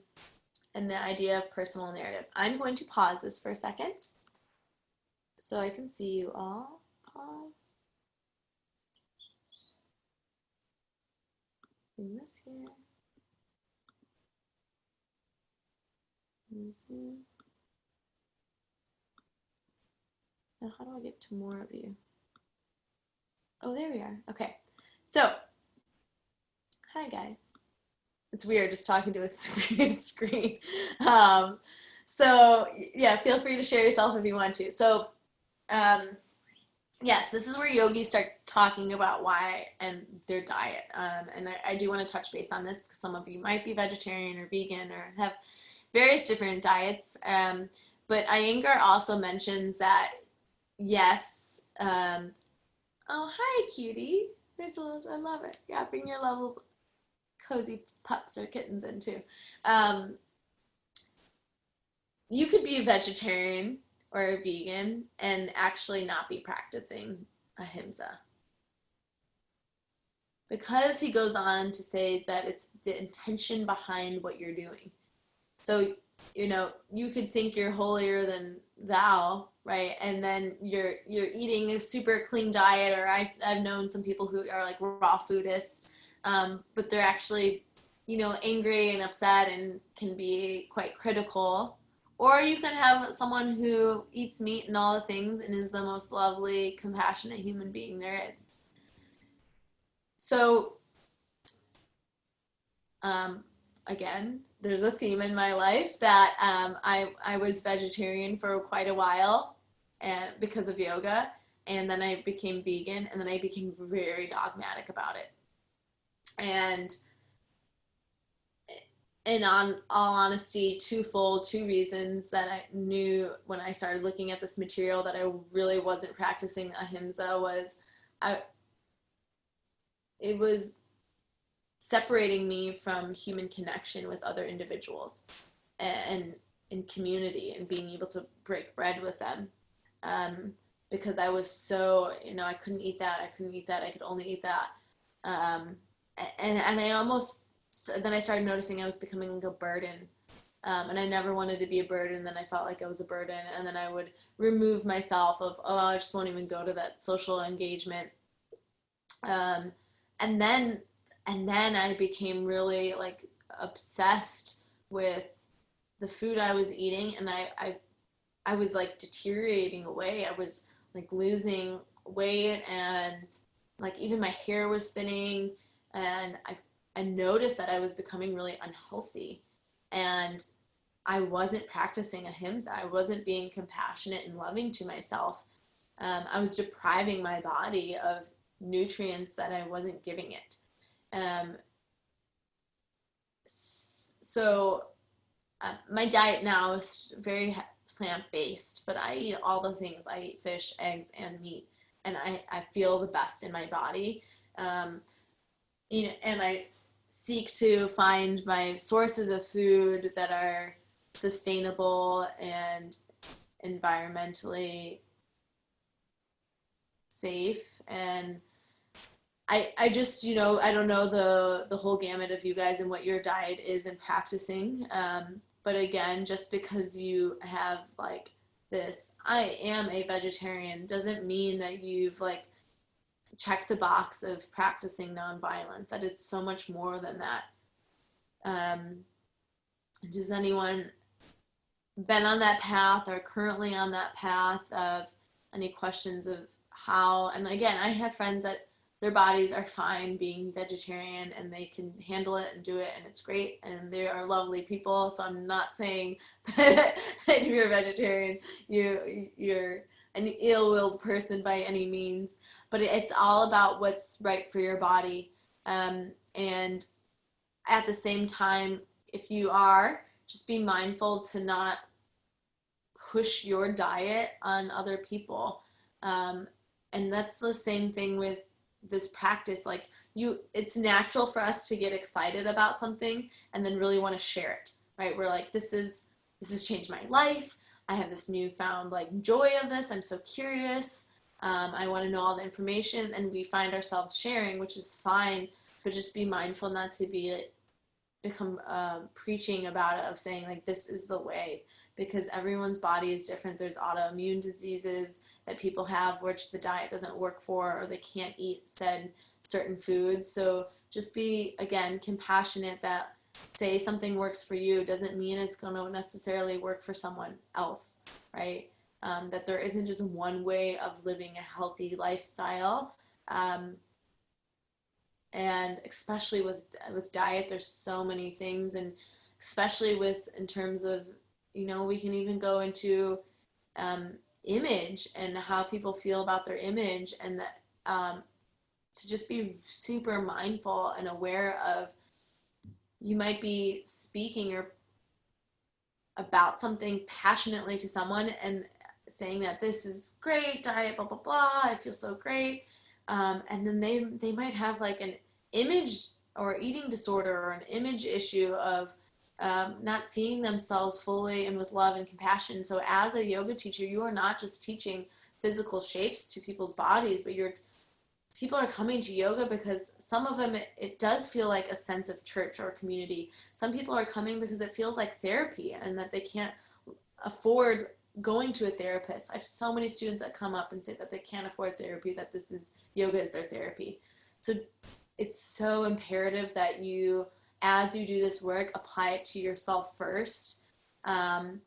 the idea of personal narrative. I'm going to pause this for a second so I can see you all. Pause. Bring this here. Zoom. Now how do I get to more of you? Oh, there we are. Okay. So, hi guys. It's weird just talking to a screen. So yeah, feel free to share yourself if you want to. So yes, this is where yogis start talking about why and their diet. And I do want to touch base on this because some of you might be vegetarian or vegan or have various different diets. But Iyengar also mentions that, yes, oh, hi, cutie. There's a little, I love it. Yeah, bring your little cozy pups or kittens in too. You could be a vegetarian or a vegan and actually not be practicing ahimsa. because he goes on to say that it's the intention behind what you're doing. So, you could think you're holier than thou, right? And then you're eating a super clean diet, or I've known some people who are like raw foodists, but they're actually, angry and upset and can be quite critical. Or you can have someone who eats meat and all the things and is the most lovely, compassionate human being there is. So, um, again, there's a theme in my life that I was vegetarian for quite a while because of yoga, and then I became vegan, and then I became very dogmatic about it. And on all honesty, twofold, two reasons that I knew when I started looking at this material that I really wasn't practicing ahimsa was it was separating me from human connection with other individuals and in community and being able to break bread with them. Because I was so, I couldn't eat that. I couldn't eat that. I could only eat that. Um, and I almost, then I started noticing I was becoming like a burden. And I never wanted to be a burden. Then I felt like I was a burden. And then I would remove myself of, oh, I just won't even go to that social engagement. Um, and then I became really like obsessed with the food I was eating, and I was like deteriorating away. I was like losing weight, and like even my hair was thinning, and I noticed that I was becoming really unhealthy, and I wasn't practicing ahimsa. I wasn't being compassionate and loving to myself. I was depriving my body of nutrients that I wasn't giving it. Um, so my diet now is very plant-based, but I eat all the things. I eat fish, eggs, and meat, and I feel the best in my body. Um, and I seek to find my sources of food that are sustainable and environmentally safe. And I just, I don't know the whole gamut of you guys and what your diet is and practicing. But again, just because you have like this, I am a vegetarian, doesn't mean that you've like checked the box of practicing nonviolence, that it's so much more than that. Um, does anyone been on that path or currently on that path of any questions of how? And again, I have friends that their bodies are fine being vegetarian and they can handle it and do it, and it's great, and they are lovely people. So I'm not saying that if you're a vegetarian you're an ill-willed person by any means, but it's all about what's right for your body. And at the same time, if you are, just be mindful to not push your diet on other people. And that's the same thing with this practice. Like it's natural for us to get excited about something and then really want to share it, right? We're like, this has changed my life. I have this newfound like joy of this. I'm so curious. I want to know all the information, and we find ourselves sharing, which is fine, but just be mindful not to become preaching about it, of saying like this is the way, because everyone's body is different. There's autoimmune diseases that people have which the diet doesn't work for, or they can't eat said certain foods. So just be, again, compassionate that say something works for you doesn't mean it's going to necessarily work for someone else, right? That there isn't just one way of living a healthy lifestyle. And especially with diet, there's so many things, and especially with in terms of, we can even go into image and how people feel about their image, and that to just be super mindful and aware of, you might be speaking or about something passionately to someone and saying that this is great diet, blah blah blah, I feel so great, and then they might have like an image or eating disorder or an image issue of not seeing themselves fully and with love and compassion. So as a yoga teacher, you are not just teaching physical shapes to people's bodies, but you're people are coming to yoga because some of them, it does feel like a sense of church or community. Some people are coming because it feels like therapy and that they can't afford going to a therapist. I have so many students that come up and say that they can't afford therapy, that this is yoga is their therapy. So it's so imperative that you, as you do this work, apply it to yourself first, and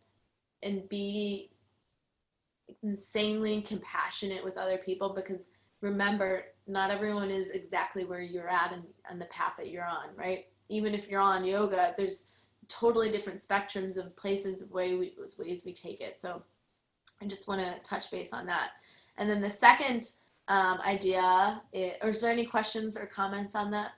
be insanely compassionate with other people, because remember, not everyone is exactly where you're at and the path that you're on, right? Even if you're on yoga, there's totally different spectrums of places, ways we take it. So I just want to touch base on that. And then the second idea, or is there any questions or comments on that?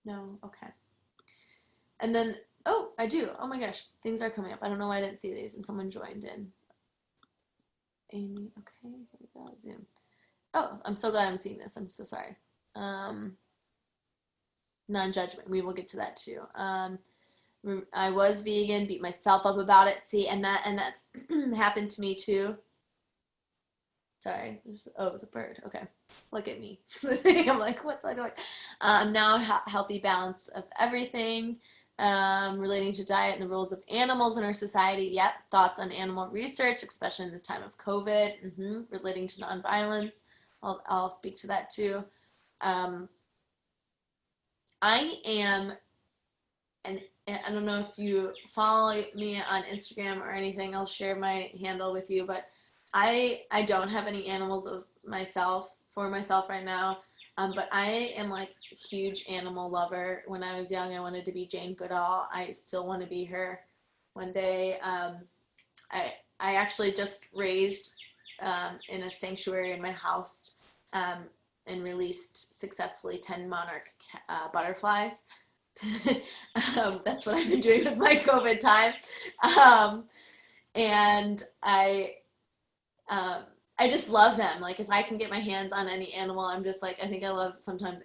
No? Okay. And then, oh, I do. Oh my gosh, things are coming up. I don't know why I didn't see these, and someone joined in. Amy, okay, here we go, Zoom. Oh, I'm so glad I'm seeing this. I'm so sorry. Um, Non-judgment. We will get to that too. I was vegan, beat myself up about it. See, and that happened to me too. Sorry. Oh, it was a bird. Okay. Look at me. I'm like, what's I doing? I'm now healthy balance of everything, relating to diet and the roles of animals in our society. Yep. Thoughts on animal research, especially in this time of COVID. Relating to nonviolence. I'll speak to that too. I am, and I don't know if you follow me on Instagram or anything, I'll share my handle with you, but I don't have any animals of myself for myself right now. But I am like a huge animal lover. When I was young, I wanted to be Jane Goodall. I still want to be her one day. I actually just raised, in a sanctuary in my house, and released successfully 10 monarch butterflies. That's what I've been doing with my COVID time. Um, and I just love them. Like if I can get my hands on any animal, I'm just like, I think I love sometimes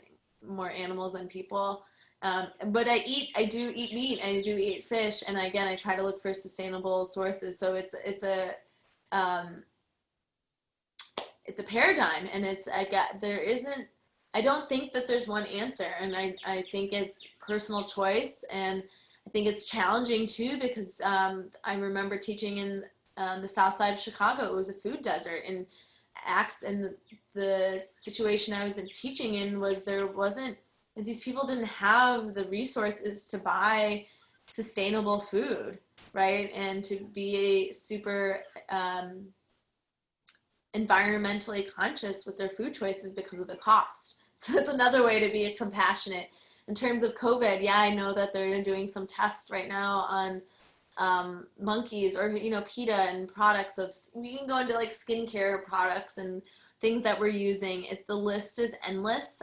more animals than people. But I do eat meat, and I do eat fish, and again, I try to look for sustainable sources. So um, it's a paradigm, and I don't think that there's one answer, and I think it's personal choice, and I think it's challenging too, because I remember teaching in the south side of Chicago. It was a food desert, and the situation I was teaching in was these people didn't have the resources to buy sustainable food, right? And to be super environmentally conscious with their food choices because of the cost. So that's another way to be compassionate. In terms of COVID, yeah, I know that they're doing some tests right now on monkeys, or PETA and products of. We can go into like skincare products and things that we're using. The list is endless.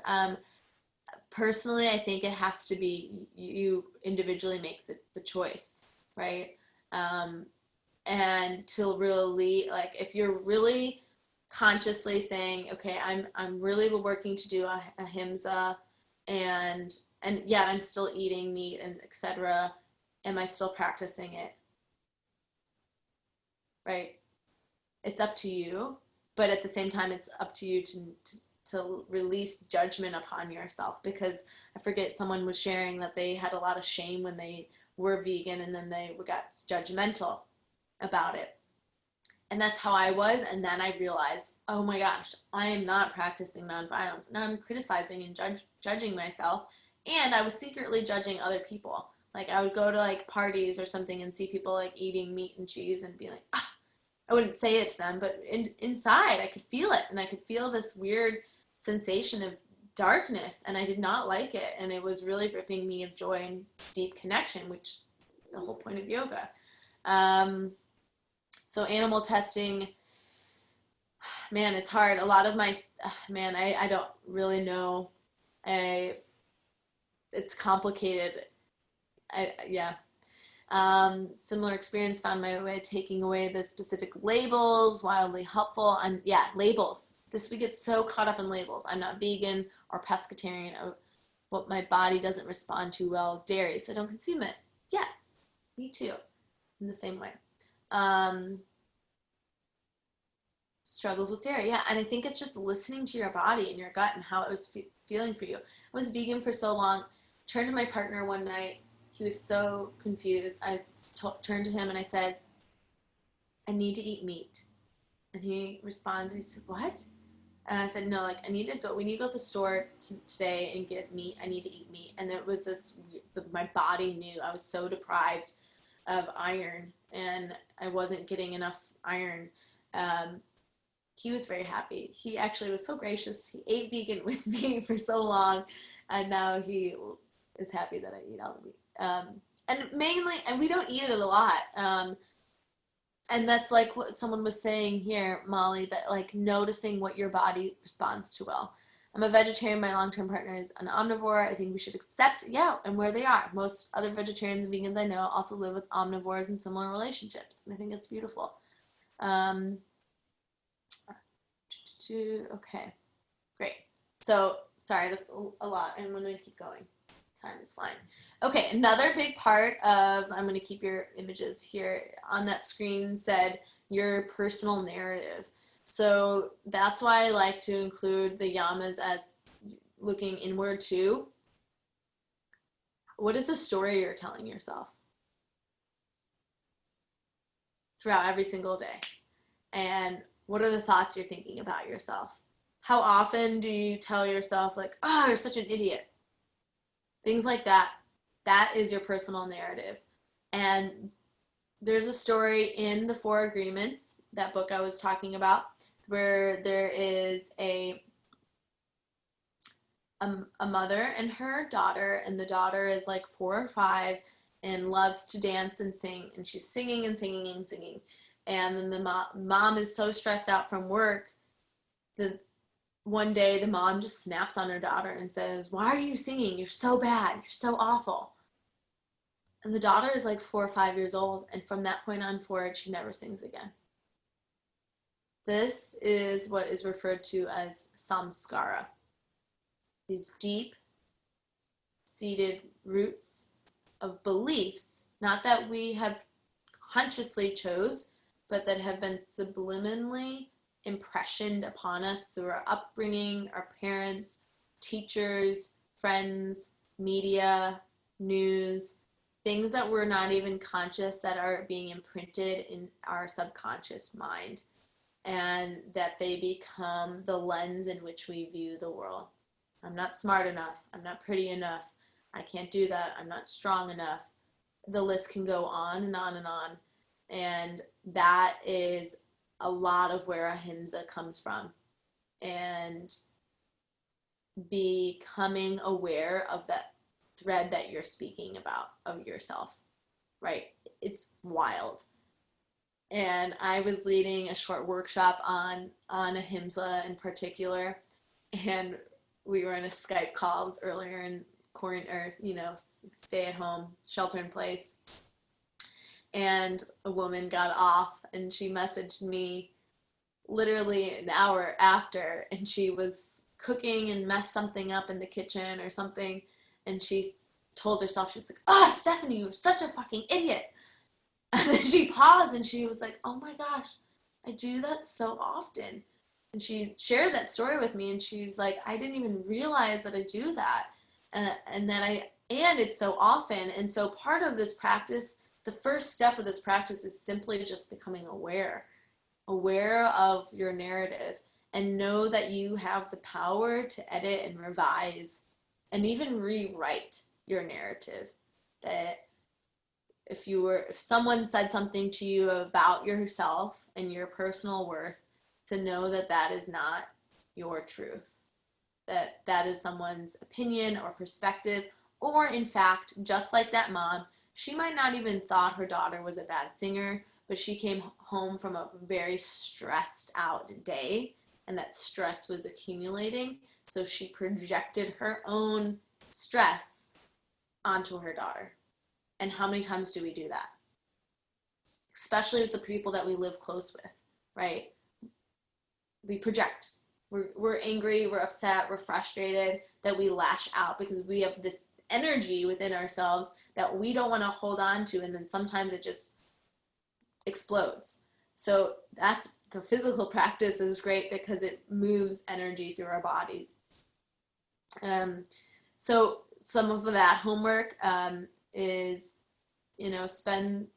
Personally, I think it has to be you individually make the choice, right? And to really, like, if you're really consciously saying, okay, I'm really working to do a ahimsa, and yet I'm still eating meat and etc. Am I still practicing it? Right? It's up to you, but at the same time, it's up to you to release judgment upon yourself, because I forget, someone was sharing that they had a lot of shame when they were vegan, and then they got judgmental about it. And that's how I was. And then I realized, oh my gosh, I am not practicing nonviolence. Now I'm criticizing and judging myself. And I was secretly judging other people. Like I would go to like parties or something and see people like eating meat and cheese and be like, ah, I wouldn't say it to them, but inside I could feel it. And I could feel this weird sensation of darkness. And I did not like it. And it was really ripping me of joy and deep connection, which the whole point of yoga. So animal testing, man, it's hard. A lot of my, man, I don't really know. It's complicated. Yeah. Similar experience, found my way taking away the specific labels, wildly helpful. And yeah, labels. We get so caught up in labels. I'm not vegan or pescatarian. Or what my body doesn't respond to well, dairy, so I don't consume it. Yes, me too, in the same way. Struggles with dairy, yeah. And I think it's just listening to your body and your gut and how it was feeling for you. I was vegan for so long. Turned to my partner one night. He was so confused. I turned to him and I said, I need to eat meat. And he responds, he said, what? And I said, no, like, I need to go, we need to go to the store today and get meat. I need to eat meat. And it was this, my body knew I was so deprived of iron and I wasn't getting enough iron. He was very happy. He actually was so gracious. He ate vegan with me for so long. And now he is happy that I eat all the meat. And mainly, and we don't eat it a lot. And that's like what someone was saying here, Molly, that like noticing what your body responds to well. I'm a vegetarian. My long-term partner is an omnivore. I think we should accept, yeah, and where they are. Most other vegetarians and vegans I know also live with omnivores in similar relationships. And I think it's beautiful. Okay, great. So, sorry, that's a lot. I'm going to keep going. Time is fine. Okay, another big part of, I'm going to keep your images here on that screen, said your personal narrative. So that's why I like to include the yamas as looking inward too. What is the story you're telling yourself throughout every single day? And what are the thoughts you're thinking about yourself? How often do you tell yourself like, oh, you're such an idiot? Things like that. That is your personal narrative. And there's a story in the Four Agreements, that book I was talking about, where there is a mother and her daughter, and the daughter is like 4 or 5 and loves to dance and sing, and she's singing and singing and singing. And then the mom is so stressed out from work that one day the mom just snaps on her daughter and says, why are you singing? You're so bad. You're so awful. And the daughter is like 4 or 5 years old, and from that point on forward, she never sings again. This is what is referred to as samskara. These deep-seated roots of beliefs, not that we have consciously chose, but that have been subliminally impressioned upon us through our upbringing, our parents, teachers, friends, media, news, things that we're not even conscious that are being imprinted in our subconscious mind, and that they become the lens in which we view the world. I'm not smart enough. I'm not pretty enough. I can't do that. I'm not strong enough. The list can go on and on and on. And that is a lot of where ahimsa comes from. And becoming aware of that thread that you're speaking about of yourself, right? It's wild. And I was leading a short workshop on ahimsa in particular, and we were in a Skype call. It was earlier in quarantine, or stay at home, shelter in place. And a woman got off, and she messaged me literally an hour after, and she was cooking and messed something up in the kitchen or something, and she told herself, she was like, oh, Stephanie, you're such a fucking idiot. And then she paused and she was like, oh my gosh, I do that so often. And she shared that story with me, and she's like, I didn't even realize that I do that. And it's so often. And so part of this practice, the first step of this practice is simply just becoming aware of your narrative, and know that you have the power to edit and revise and even rewrite your narrative. That if someone said something to you about yourself and your personal worth, to know that that is not your truth, that is someone's opinion or perspective, or in fact, just like that mom, she might not even thought her daughter was a bad singer, but she came home from a very stressed out day, and that stress was accumulating, so she projected her own stress onto her daughter. And how many times do we do that? Especially with the people that we live close with, right? We project. We're angry, we're upset, we're frustrated, that we lash out because we have this energy within ourselves that we don't want to hold on to, and then sometimes it just explodes. So the physical practice is great because it moves energy through our bodies. So some of that homework is, spend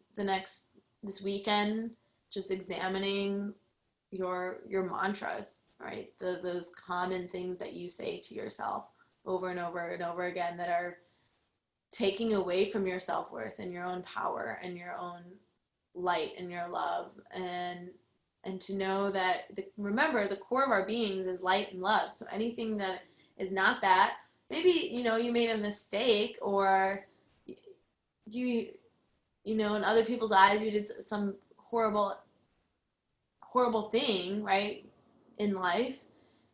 this weekend just examining your mantras, right? Those common things that you say to yourself over and over and over again that are taking away from your self-worth and your own power and your own light and your love, and to know that remember the core of our beings is light and love. So anything that is not that, maybe you made a mistake, or you in other people's eyes you did some horrible thing, right, in life.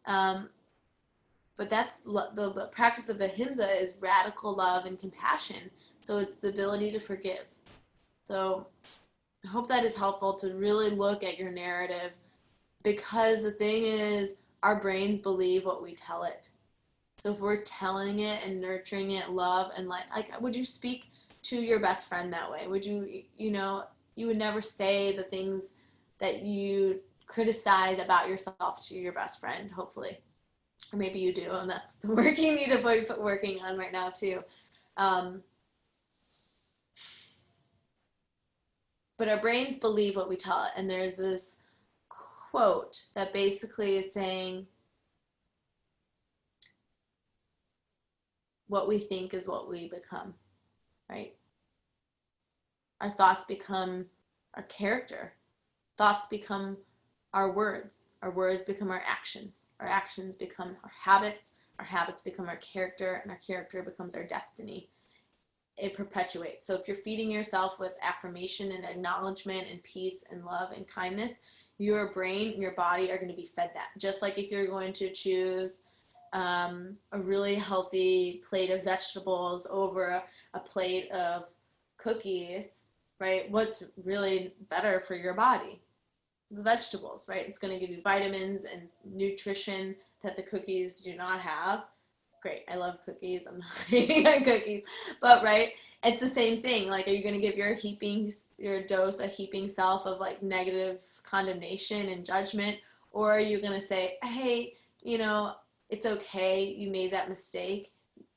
But that's the practice of ahimsa is radical love and compassion. So it's the ability to forgive. So I hope that is helpful to really look at your narrative, because the thing is, our brains believe what we tell it. So if we're telling it and nurturing it love and like would you speak to your best friend that way? Would you, you would never say the things that you criticize about yourself to your best friend, hopefully. Or maybe you do, and that's the work you need to put working on right now too. But our brains believe what we tell it. And there's this quote that basically is saying, what we think is what we become, right? Our thoughts become our character. Thoughts become our words. Our words become our actions. Our actions become our habits. Our habits become our character, and our character becomes our destiny. It perpetuates. So if you're feeding yourself with affirmation and acknowledgement and peace and love and kindness, your brain and your body are going to be fed that. Just like if you're going to choose a really healthy plate of vegetables over a plate of cookies, right? What's really better for your body? The vegetables, right? It's going to give you vitamins and nutrition that the cookies do not have. Great, I love cookies. I'm not hating on cookies, but right, it's the same thing. Like, are you going to give your dose a heaping self of like negative condemnation and judgment, or are you going to say, hey, it's okay, you made that mistake,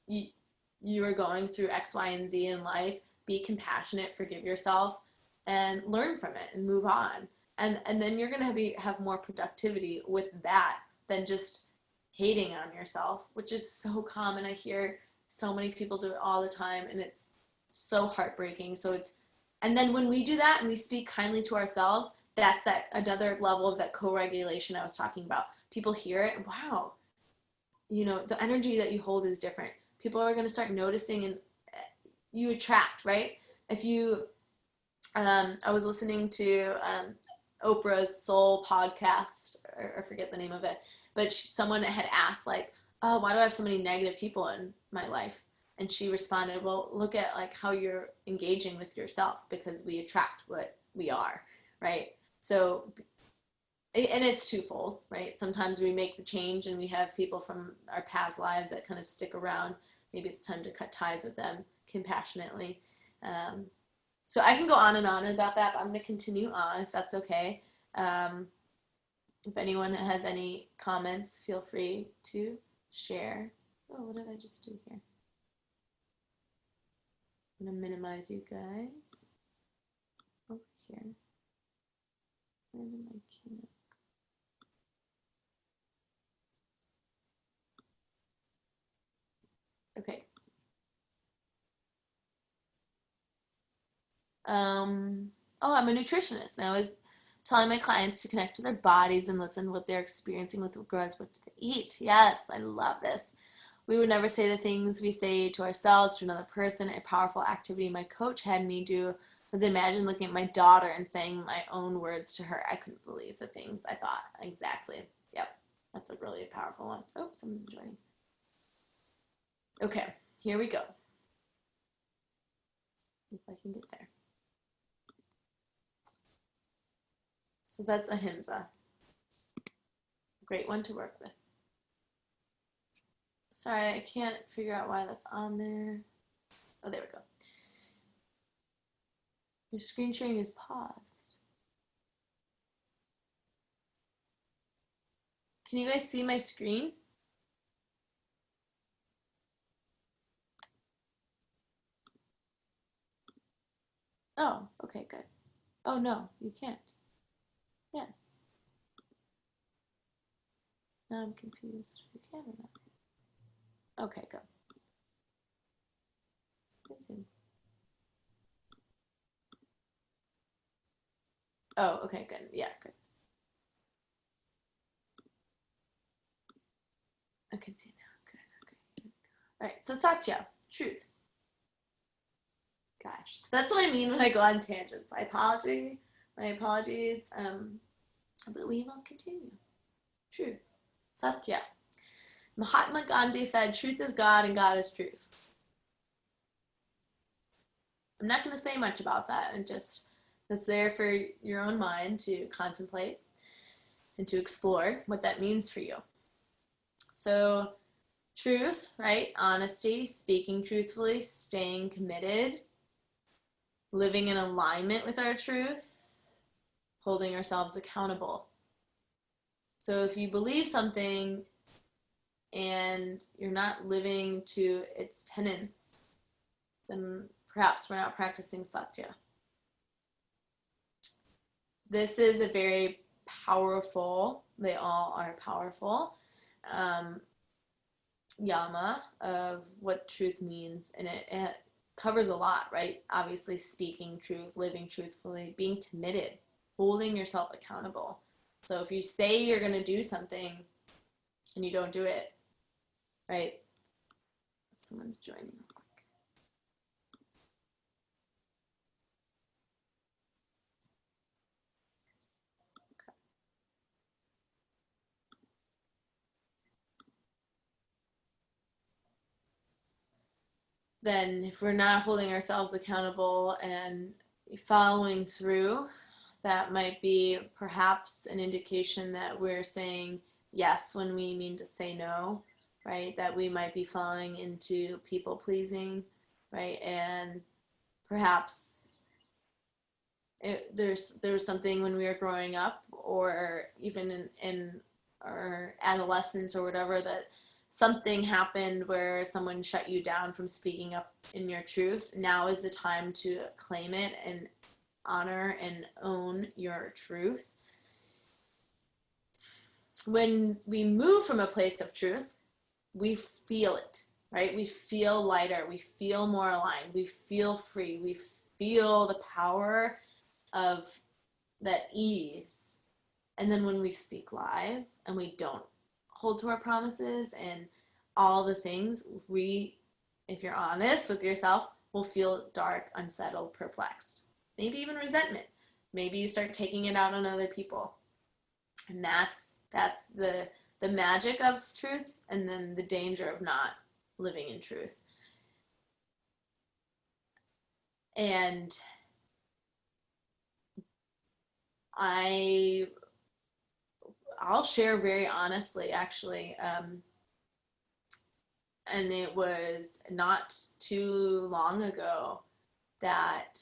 you are going through X, Y, and Z in life, be compassionate, forgive yourself, and learn from it and move on. And then you're going to have more productivity with that than just hating on yourself, which is so common. I hear so many people do it all the time, and it's so heartbreaking. And then when we do that and we speak kindly to ourselves, that's that another level of that co-regulation I was talking about. People hear it, and wow, the energy that you hold is different. People are going to start noticing, and you attract, right? If you, I was listening to Oprah's Soul podcast, or I forget the name of it, but someone had asked, like, oh, why do I have so many negative people in my life? And she responded, well, look at like how you're engaging with yourself, because we attract what we are, right? So, and it's twofold, right? Sometimes we make the change and we have people from our past lives that kind of stick around. Maybe it's time to cut ties with them compassionately. So I can go on and on about that, but I'm going to continue on if that's okay. If anyone has any comments, feel free to share. Oh, what did I just do here? I'm going to minimize you guys over here. Where did my keynote? Okay. Oh, I'm a nutritionist. And I was telling my clients to connect to their bodies and listen to what they're experiencing with regards to what to eat. Yes, I love this. We would never say the things we say to ourselves to another person. A powerful activity my coach had me do was imagine looking at my daughter and saying my own words to her. I couldn't believe the things I thought. Exactly. Yep. That's a really powerful one. Oh, someone's joining. Okay, here we go. If I can get there. So that's ahimsa. Great one to work with. Sorry, I can't figure out why that's on there. Oh, there we go. Your screen sharing is paused. Can you guys see my screen? Oh, okay, good. Oh, no, you can't. Yes. Now I'm confused. You can or not? Okay, go. Resume. Oh, okay, good. Yeah, good. I can see now. Good. Okay. All right. So Satya, truth. Gosh, that's what I mean when I go on tangents. My apologies. But we will continue. Truth. Satya. Mahatma Gandhi said, "Truth is God, and God is truth." I'm not going to say much about that, and just that's there for your own mind to contemplate and to explore what that means for you. So, truth, right? Honesty, speaking truthfully, staying committed, living in alignment with our truth, holding ourselves accountable. So, if you believe something and you're not living to its tenets, then perhaps we're not practicing satya. This is a very powerful, they all are powerful, yama of what truth means. And it covers a lot, right? Obviously, speaking truth, living truthfully, being committed, holding yourself accountable. So if you say you're going to do something and you don't do it, right? Someone's joining. Then if we're not holding ourselves accountable and following through, that might be perhaps an indication that we're saying yes when we mean to say no, right? That we might be falling into people pleasing, right? And perhaps there's something when we were growing up, or even in our adolescence or whatever, that something happened where someone shut you down from speaking up in your truth. Now is the time to claim it and honor and own your truth. When we move from a place of truth, we feel it, right? We feel lighter, we feel more aligned, we feel free, we feel the power of that ease. And then when we speak lies and we don't hold to our promises and all the things, we, if you're honest with yourself, will feel dark, unsettled, perplexed, maybe even resentment. Maybe you start taking it out on other people. And that's the magic of truth, and then the danger of not living in truth. And I'll share very honestly, actually. And it was not too long ago that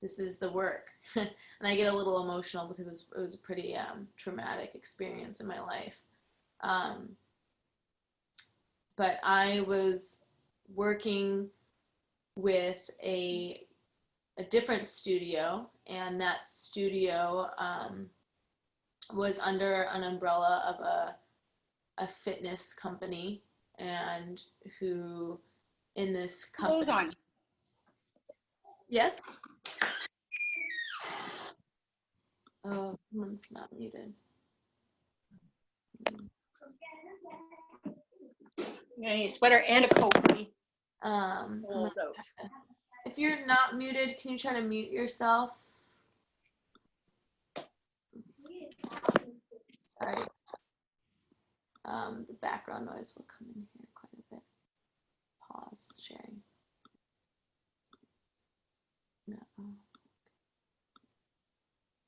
this is the work. And I get a little emotional because it was a pretty traumatic experience in my life. But I was working with a different studio, and that studio was under an umbrella of a fitness company, and who in this company. Hold on. Yes? Oh, someone's not muted. You need a sweater and a coat. If you're not muted, can you try to mute yourself? Sorry. The background noise will come in here quite a bit. Pause sharing. No.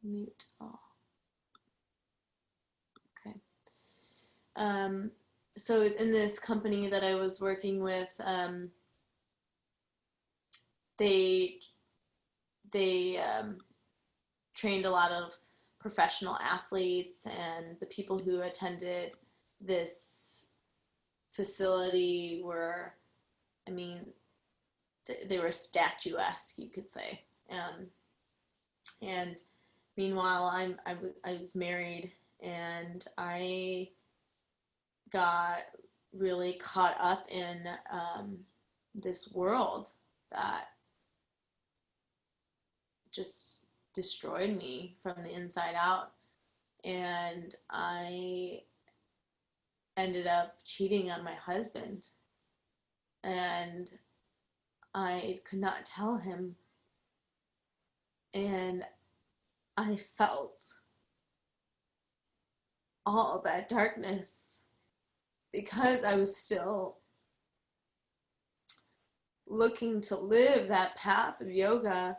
Mute all. Okay. So in this company that I was working with, they trained a lot of professional athletes and the people who attended this facility were, I mean, they were statuesque, you could say. And meanwhile, I was married, and I got really caught up in this world that just destroyed me from the inside out. And I ended up cheating on my husband, and I could not tell him. And I felt all of that darkness because I was still looking to live that path of yoga.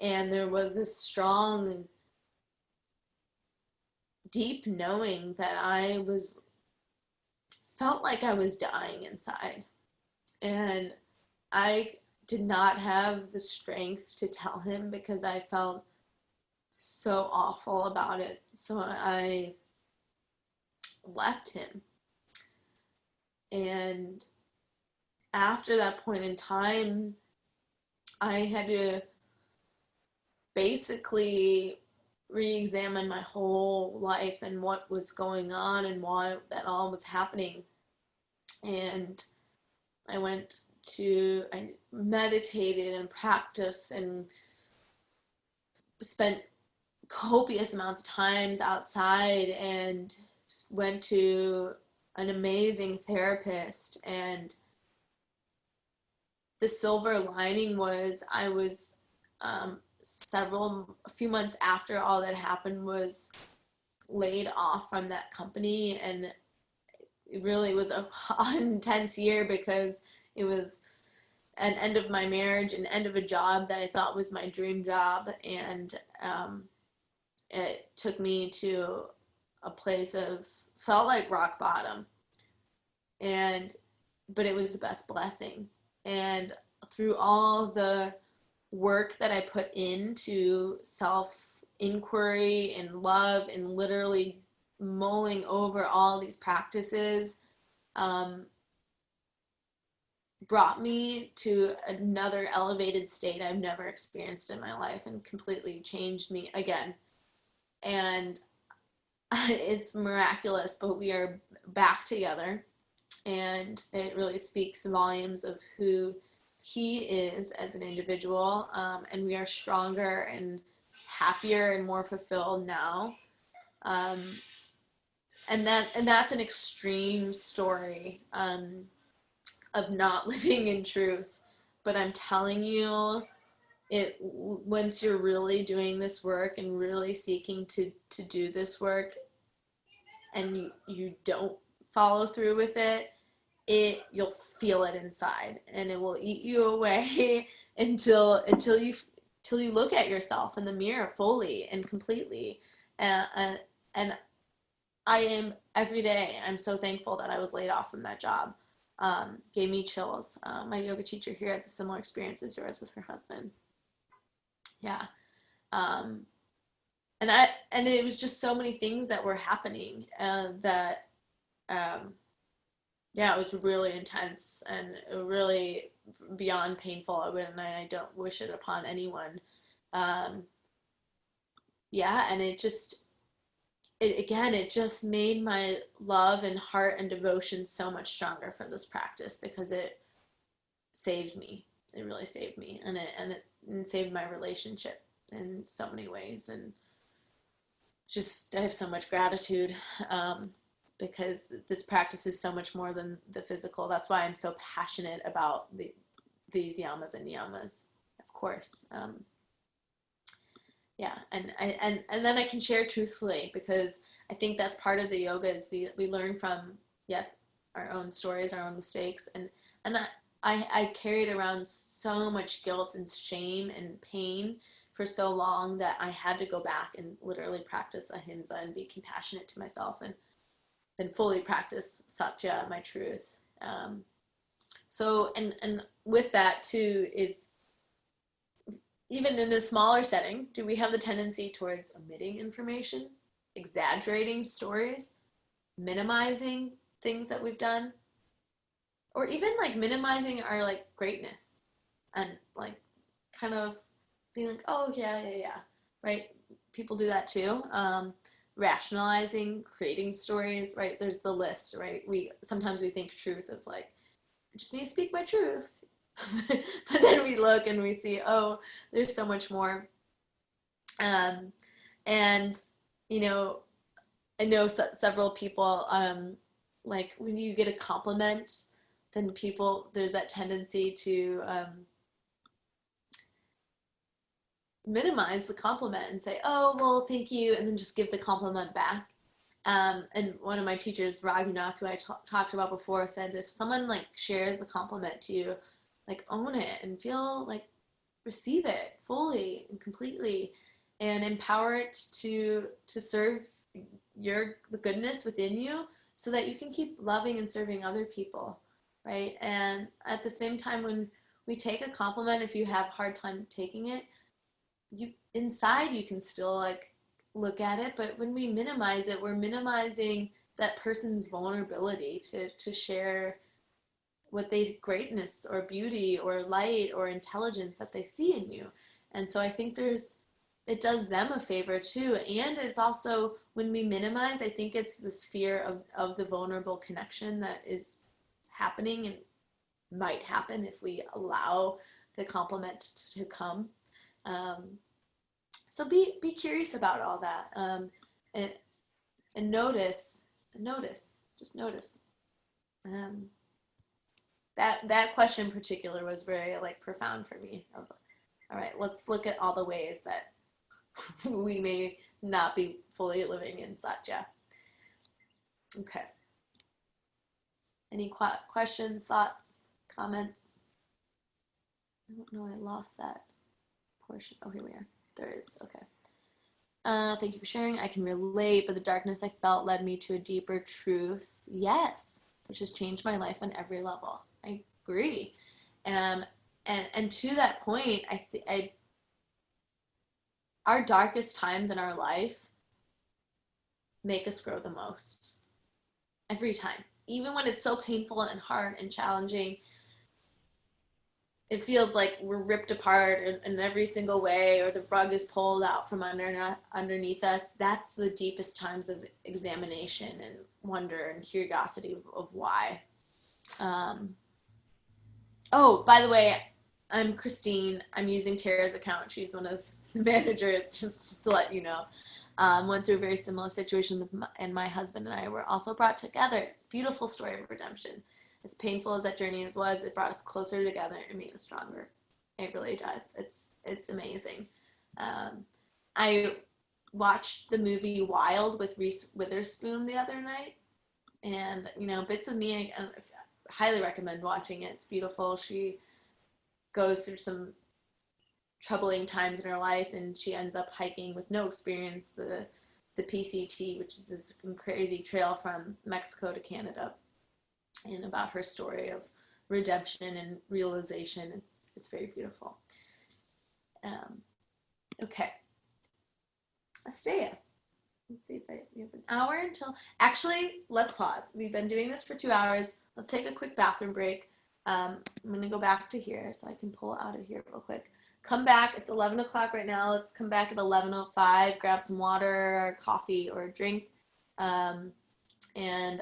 And there was this strong, deep knowing that felt like I was dying inside. And I did not have the strength to tell him because I felt so awful about it. So I left him. And after that point in time, I had to basically re-examine my whole life and what was going on and why that all was happening. And I meditated and practiced and spent copious amounts of times outside and went to an amazing therapist. And the silver lining was I was a few months after all that happened, was laid off from that company. And it really was an intense year because it was an end of my marriage, an end of a job that I thought was my dream job. And it took me to a place of, felt like rock bottom. But it was the best blessing. And through all the work that I put into self-inquiry and love and literally mulling over all these practices, brought me to another elevated state I've never experienced in my life and completely changed me again. And it's miraculous, but we are back together. And it really speaks volumes of who he is as an individual. And we are stronger and happier and more fulfilled now. And that's an extreme story of not living in truth. But I'm telling you, once you're really doing this work and really seeking to do this work, and you don't follow through with it, you'll feel it inside, and it will eat you away until you look at yourself in the mirror fully and completely. And I am, every day, I'm so thankful that I was laid off from that job. Gave me chills. My yoga teacher here has a similar experience as yours with her husband. Yeah. And it was just so many things that were happening that yeah, it was really intense and really beyond painful. And I don't wish it upon anyone. Yeah, and it just made my love and heart and devotion so much stronger for this practice, because it saved me. It really saved me, and it saved my relationship in so many ways. And just, I have so much gratitude, because this practice is so much more than the physical. That's why I'm so passionate about these yamas and niyamas, of course. Yeah, and then I can share truthfully, because I think that's part of the yoga, is we learn from, yes, our own stories, our own mistakes, and I carried around so much guilt and shame and pain for so long that I had to go back and literally practice ahimsa and be compassionate to myself, and then fully practice satya, my truth. So and with that too is, even in a smaller setting, do we have the tendency towards omitting information, exaggerating stories, minimizing things that we've done, or even like minimizing our like greatness and like kind of being like, oh yeah, right? People do that too. Rationalizing, creating stories, right? There's the list, right? We sometimes we think truth of like, I just need to speak my truth. But then we look and we see, oh, there's so much more. And you know, I know several people, like when you get a compliment, then people, there's that tendency to minimize the compliment and say, oh, well, thank you, and then just give the compliment back. And one of my teachers, Raghunath, who I talked about before, said if someone like shares the compliment to you, like own it and feel like receive it fully and completely, and empower it to serve the goodness within you, so that you can keep loving and serving other people, right? And at the same time, when we take a compliment, if you have a hard time taking it, you inside you can still like look at it, but when we minimize it, we're minimizing that person's vulnerability to share what they greatness or beauty or light or intelligence that they see in you. And so I think it does them a favor too. And it's also, when we minimize, I think it's this fear of the vulnerable connection that is happening and might happen if we allow the compliment to come. So be curious about all that, and notice, just notice. Um, that question in particular was very like profound for me. All right, let's look at all the ways that we may not be fully living in satya. Okay. Any questions, thoughts, comments? I don't know. I lost that portion. Oh, here we are. There it is. Okay. Thank you for sharing. I can relate, but the darkness I felt led me to a deeper truth. Yes, which has changed my life on every level. I agree. And to that point, our darkest times in our life make us grow the most. Every time, even when it's so painful and hard and challenging, it feels like we're ripped apart in every single way, or the rug is pulled out from underneath us. That's the deepest times of examination and wonder and curiosity of why. Oh, by the way, I'm Christine. I'm using Tara's account. She's one of the managers, just to let you know. Went through a very similar situation with my husband and I were also brought together. Beautiful story of redemption. As painful as that journey was, it brought us closer together and made us stronger. It really does. It's amazing. I watched the movie Wild with Reese Witherspoon the other night, and bits of me. I highly recommend watching it. It's beautiful. She goes through some troubling times in her life, and she ends up hiking with no experience the PCT, which is this crazy trail from Mexico to Canada, and about her story of redemption and realization. It's very beautiful. Okay, Astea. Let's see if we have an hour until. Actually, let's pause. We've been doing this for 2 hours. Let's take a quick bathroom break. I'm gonna go back to here so I can pull out of here real quick. Come back. It's 11 o'clock right now. Let's come back at 11:05. Grab some water, or coffee, or a drink, and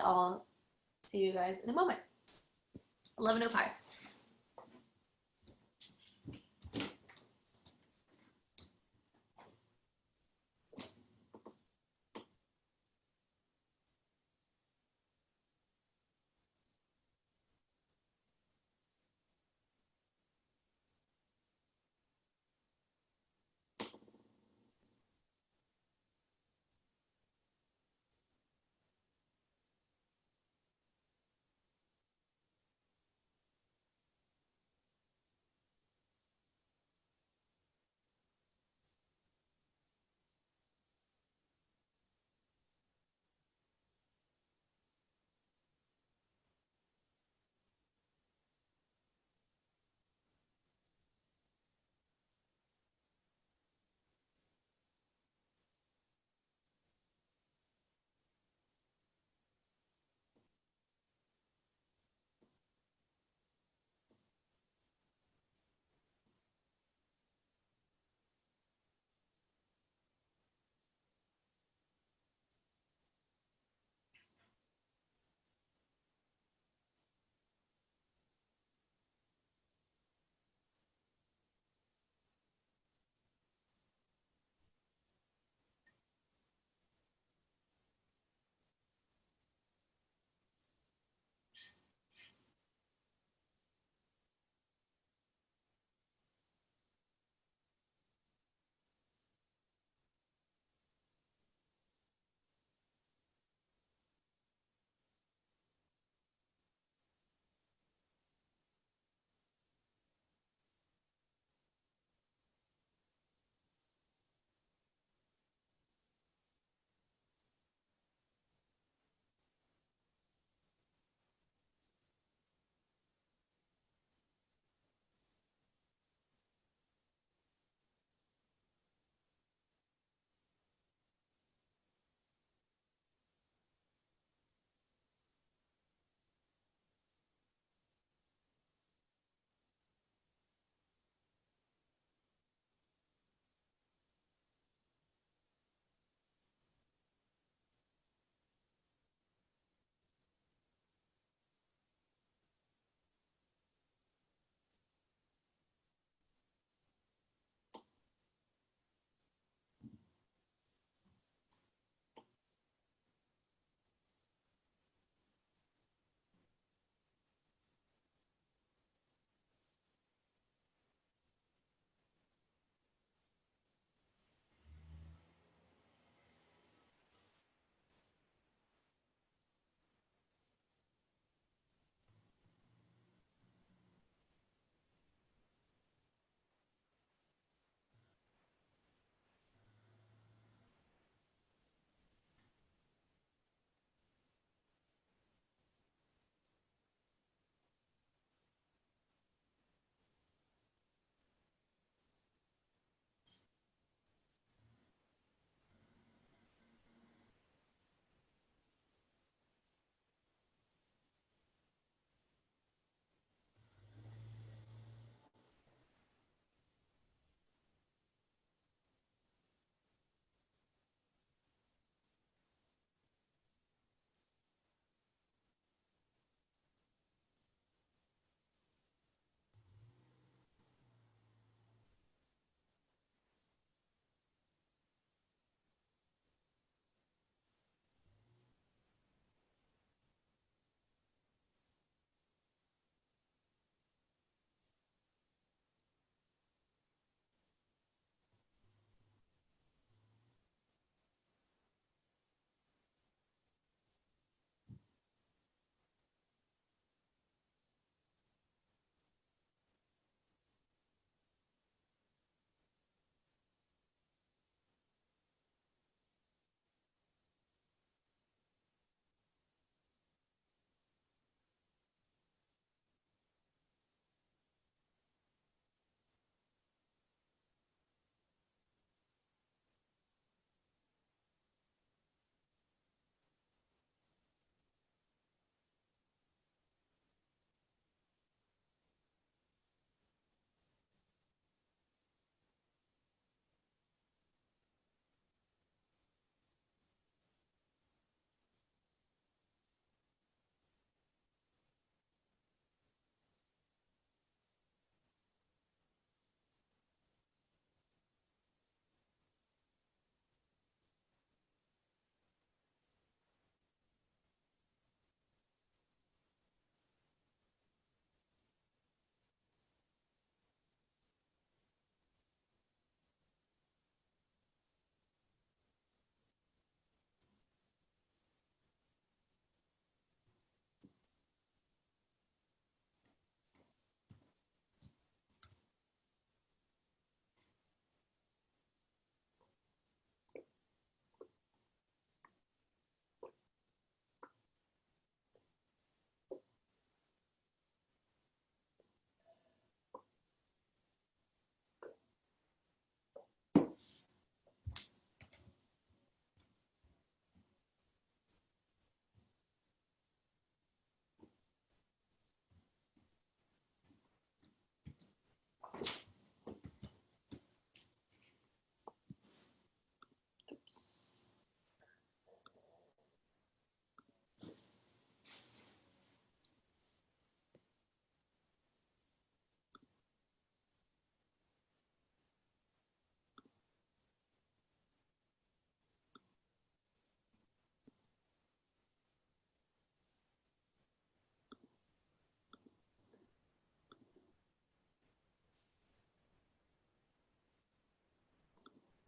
I'll see you guys in a moment. 11:05.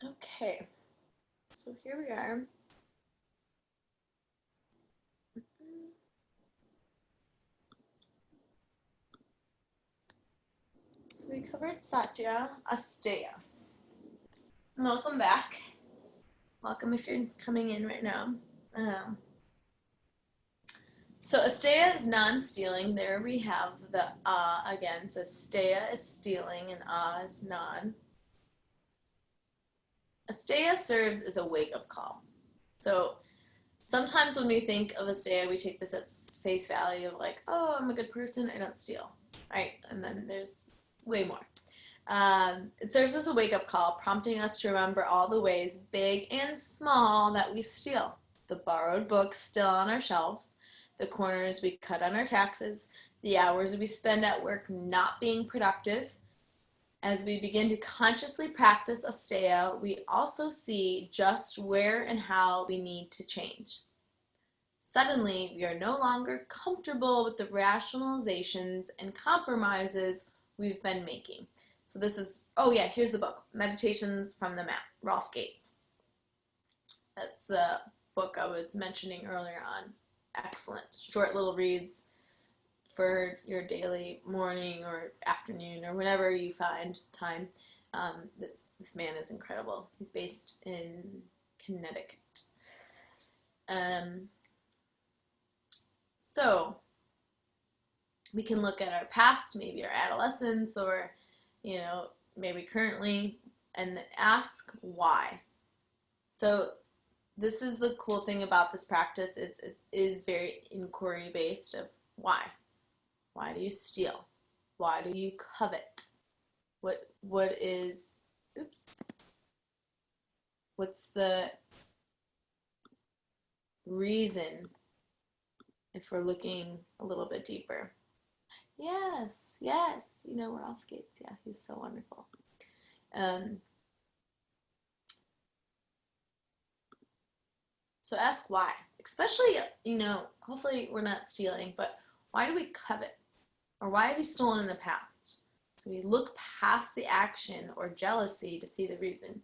Okay, so here we are. So we covered Satya, Asteya. Welcome back. Welcome if you're coming in right now. So Asteya is non-stealing. There we have the again. So Asteya is stealing and is non. Asteya serves as a wake-up call. So sometimes when we think of Asteya, we take this at face value of like, oh, I'm a good person, I don't steal, right? And then there's way more. It serves as a wake-up call, prompting us to remember all the ways, big and small, that we steal. The borrowed books still on our shelves, the corners we cut on our taxes, the hours we spend at work not being productive. As we begin to consciously practice Asteya, we also see just where and how we need to change. Suddenly, we are no longer comfortable with the rationalizations and compromises we've been making. So this is, oh yeah, here's the book, Meditations from the Mat, Rolf Gates. That's the book I was mentioning earlier on. Excellent. Short little reads for your daily morning or afternoon or whenever you find time. This man is incredible. He's based in Connecticut. So we can look at our past, maybe our adolescence, or maybe currently, and ask why. So this is the cool thing about this practice. It is very inquiry based of why. Why do you steal? Why do you covet? What is, what's the reason if we're looking a little bit deeper? Yes, Ralph Gates, yeah, he's so wonderful. So ask why, especially, hopefully we're not stealing, but why do we covet? Or why have we stolen in the past? So we look past the action or jealousy to see the reason.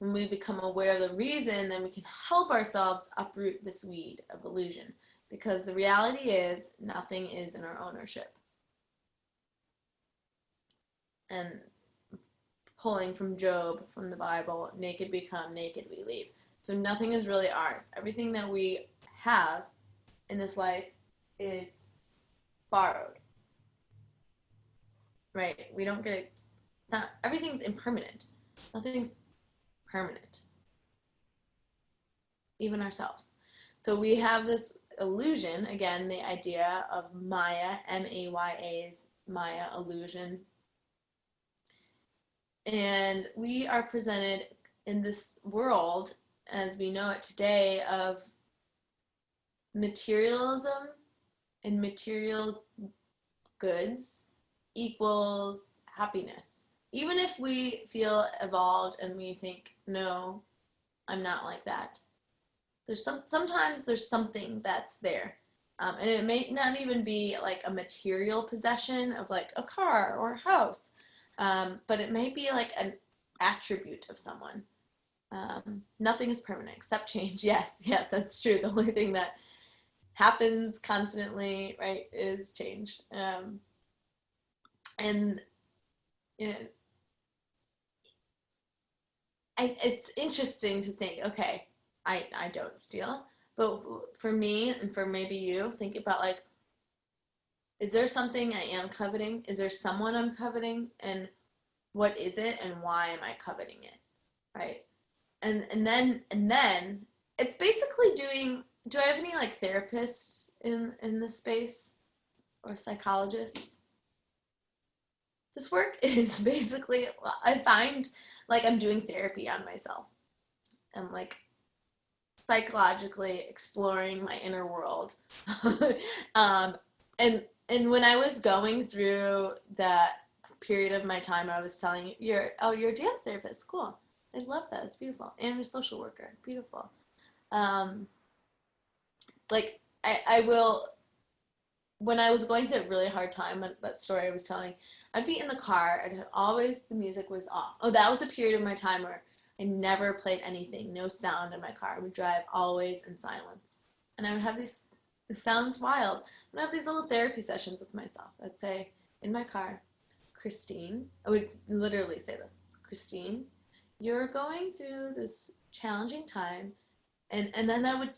When we become aware of the reason, then we can help ourselves uproot this weed of illusion, because the reality is nothing is in our ownership. And pulling from Job, from the Bible, naked we come, naked we leave. So nothing is really ours. Everything that we have in this life is borrowed. Right? We don't get it. It's not, everything's impermanent. Nothing's permanent. Even ourselves. So we have this illusion, again, the idea of Maya, M-A-Y-A's Maya, illusion. And we are presented in this world, as we know it today, of materialism and material goods equals happiness. Even if we feel evolved and we think, no, I'm not like that. Sometimes there's something that's there. And it may not even be like a material possession of like a car or a house. But it may be like an attribute of someone. Nothing is permanent except change. Yes, yeah, that's true. The only thing that happens constantly, right, is change. And it's interesting to think, okay, I don't steal, but for me and for maybe you, think about like, is there something I am coveting? Is there someone I'm coveting? And what is it and why am I coveting it? Right? And then it's basically do I have any like therapists in this space or psychologists? This work is basically, I find like I'm doing therapy on myself and like psychologically exploring my inner world. And when I was going through that period of my time, I was telling you, you're a dance therapist, cool. I love that, it's beautiful. And a social worker, beautiful. Like I will, when I was going through a really hard time, that story I was telling, I'd be in the car and always the music was off. Oh, that was a period of my time where I never played anything, no sound in my car. I would drive always in silence. And I would have these, it sounds wild, I would have these little therapy sessions with myself. I'd say in my car, Christine, I would literally say this, Christine, you're going through this challenging time. And then I would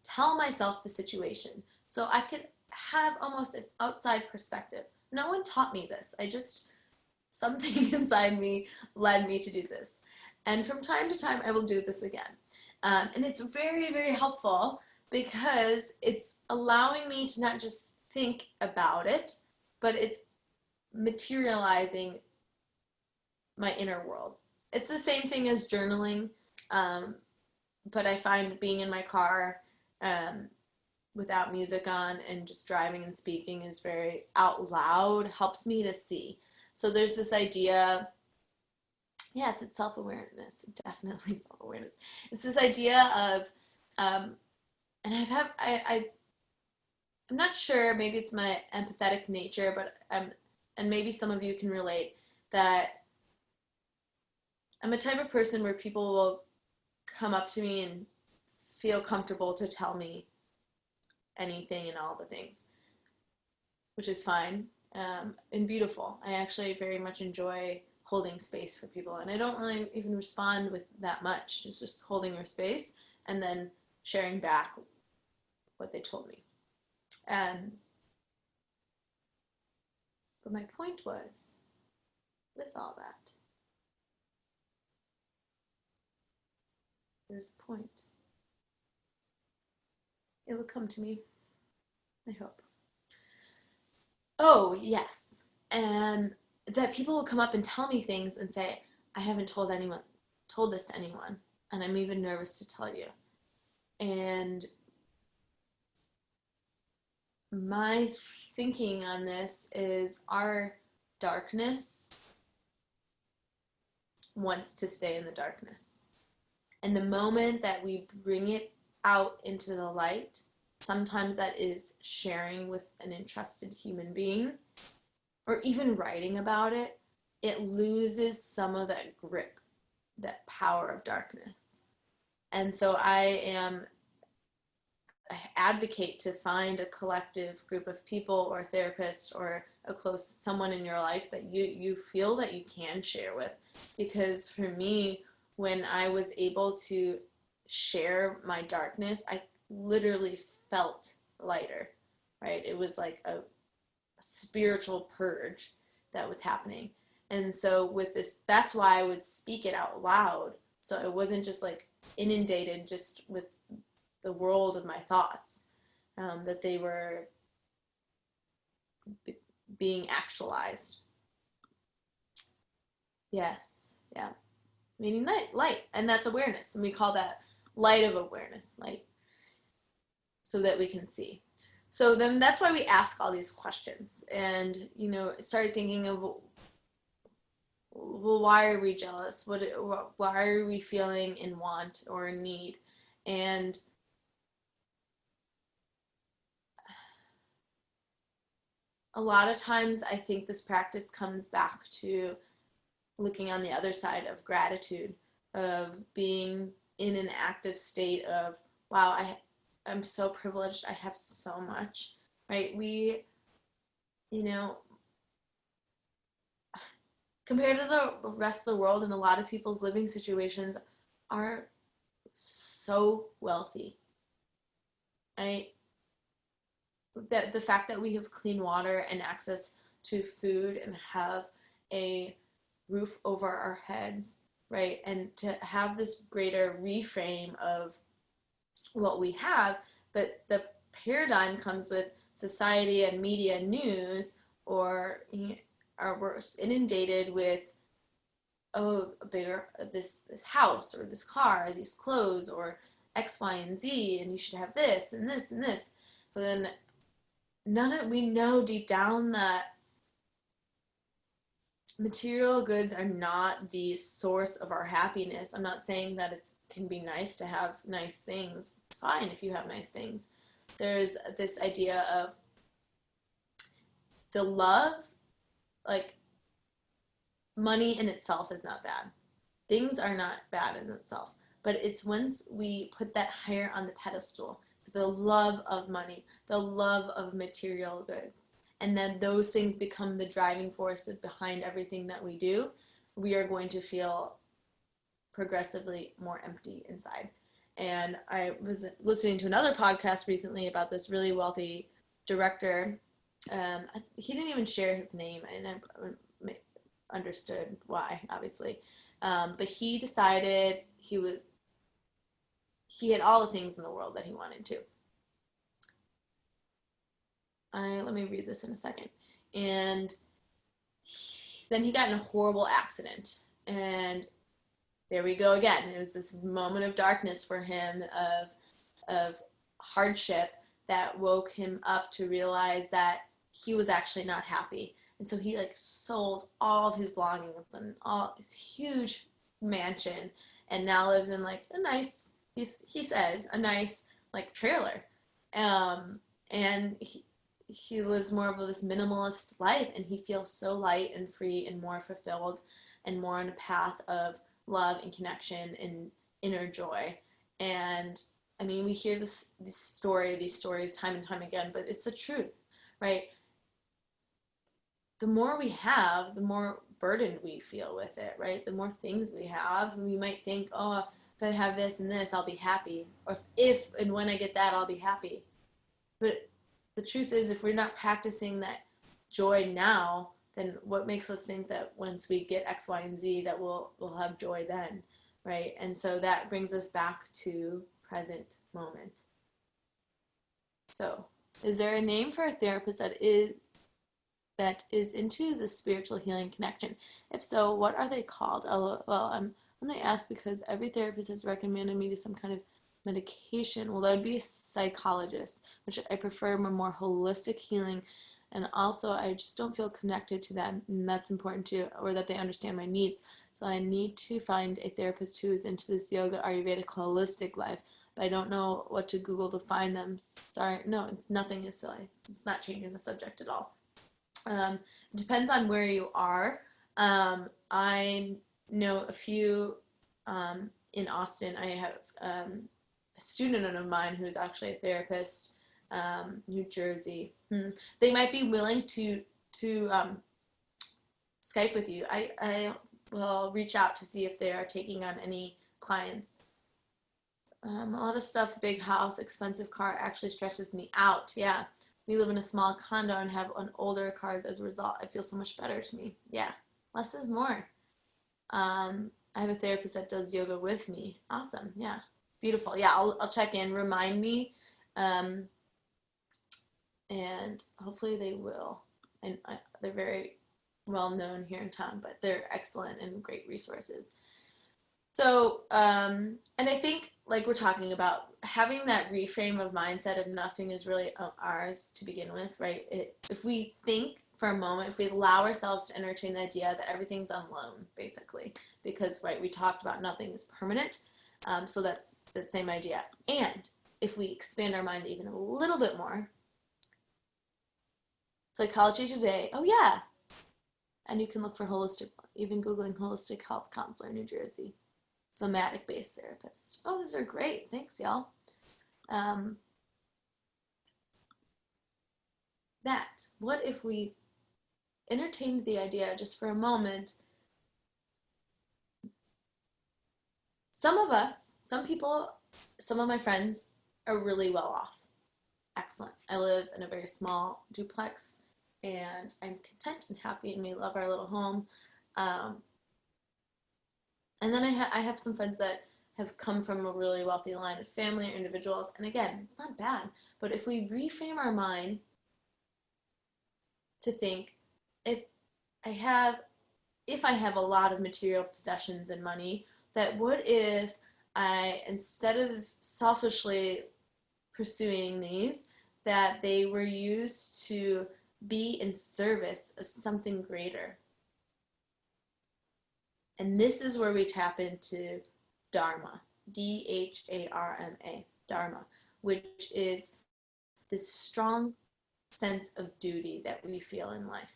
tell myself the situation so I could have almost an outside perspective. No one taught me this. Something inside me led me to do this. And from time to time, I will do this again. And it's very, very helpful because it's allowing me to not just think about it, but it's materializing my inner world. It's the same thing as journaling, but I find being in my car without music on and just driving and speaking is very out loud, helps me to see. So there's this idea, yes, it's self-awareness, definitely self-awareness. It's this idea of, and I'm not sure, maybe it's my empathetic nature, but and maybe some of you can relate, that I'm a type of person where people will come up to me and feel comfortable to tell me anything and all the things, which is fine and beautiful. I actually very much enjoy holding space for people, and I don't really even respond with that much. It's just holding your space and then sharing back what they told me. But my point was, with all that, there's a point. It will come to me, I hope. Oh, yes. And that people will come up and tell me things and say, I haven't told this to anyone, and I'm even nervous to tell you. And my thinking on this is our darkness wants to stay in the darkness. And the moment that we bring it out into the light, sometimes that is sharing with an entrusted human being, or even writing about it, it loses some of that grip, that power of darkness. And so I advocate to find a collective group of people or therapists or a close someone in your life that you feel that you can share with. Because for me, when I was able to share my darkness, I literally felt lighter, right? It was like a spiritual purge that was happening. And so with this, that's why I would speak it out loud. So it wasn't just like inundated just with the world of my thoughts, that they were being actualized. Yes, yeah. Meaning light, and that's awareness. And we call that light of awareness, light, so that we can see. So then that's why we ask all these questions and, start thinking of, well, why are we jealous? Why are we feeling in want or in need? And a lot of times I think this practice comes back to looking on the other side of gratitude, of being in an active state of, wow, I'm so privileged, I have so much, right? We, compared to the rest of the world and a lot of people's living situations, are so wealthy, right? That the fact that we have clean water and access to food and have a roof over our heads, right? And to have this greater reframe of what we have, but the paradigm comes with society and media news, or we're inundated with, oh, this house or this car, or these clothes, or X, Y, and Z, and you should have this and this and this. But then we know deep down that material goods are not the source of our happiness. I'm not saying that it can be nice to have nice things. It's fine if you have nice things. There's this idea of the love, like money in itself is not bad. things are not bad in itself, but it's once we put that higher on the pedestal, the love of money, the love of material goods, and then those things become the driving force behind everything that we do, we are going to feel progressively more empty inside. And I was listening to another podcast recently about this really wealthy director. He didn't even share his name, and I understood why, obviously. But he decided he had all the things in the world that he wanted to. Let me read this in a second. And then he got in a horrible accident, and there we go again. It was this moment of darkness for him, of hardship, that woke him up to realize that he was actually not happy. And so he like sold all of his belongings and all his huge mansion, and now lives in like a nice, he says, a nice like trailer. And he lives more of this minimalist life, and he feels so light and free and more fulfilled and more on a path of love and connection and inner joy. And I mean, we hear these stories time and time again, but it's the truth, right? The more we have, the more burdened we feel with it, right? The more things we have, we might think, oh, if I have this and this, I'll be happy. Or if and when I get that, I'll be happy. But the truth is, if we're not practicing that joy now, then what makes us think that once we get X, Y, and Z that we'll have joy then, right? And so that brings us back to present moment. So, is there a name for a therapist that is into the spiritual healing connection? If so, what are they called? Well, I'm only asked because every therapist has recommended me to some kind of medication. Well, that would be a psychologist, which I prefer a more holistic healing. And also, I just don't feel connected to them, and that's important too, or that they understand my needs. So I need to find a therapist who is into this yoga, Ayurvedic, holistic life. But I don't know what to Google to find them. Sorry, no, nothing is silly. It's not changing the subject at all. It depends on where you are. I know a few in Austin. I have a student of mine who's actually a therapist. New Jersey. They might be willing to Skype with you. I will reach out to see if they are taking on any clients. A lot of stuff, big house, expensive car, actually stretches me out. Yeah. We live in a small condo and have an older cars as a result. I feel so much better to me. Yeah. Less is more. I have a therapist that does yoga with me. Awesome. Yeah. Beautiful. Yeah. I'll check in. Remind me. And hopefully they will. And they're very well known here in town, but they're excellent and great resources. So, and I think, like we're talking about, having that reframe of mindset of nothing is really ours to begin with, right? If we think for a moment, if we allow ourselves to entertain the idea that everything's on loan, basically, because, right, we talked about nothing is permanent, so that's that same idea. And if we expand our mind even a little bit more, Psychology Today, oh yeah, and you can look for holistic, even Googling holistic health counselor in New Jersey. Somatic-based therapist. Oh, these are great. Thanks, y'all. What if we entertained the idea just for a moment? Some of us, some people, some of my friends are really well off. Excellent. I live in a very small duplex, and I'm content and happy, and we love our little home. And then I have some friends that have come from a really wealthy line of family or individuals. And again, it's not bad. But if we reframe our mind to think, if I have a lot of material possessions and money, that what if I, instead of selfishly pursuing these, that they were used to be in service of something greater. And this is where we tap into Dharma, Dharma, Dharma, which is this strong sense of duty that we feel in life.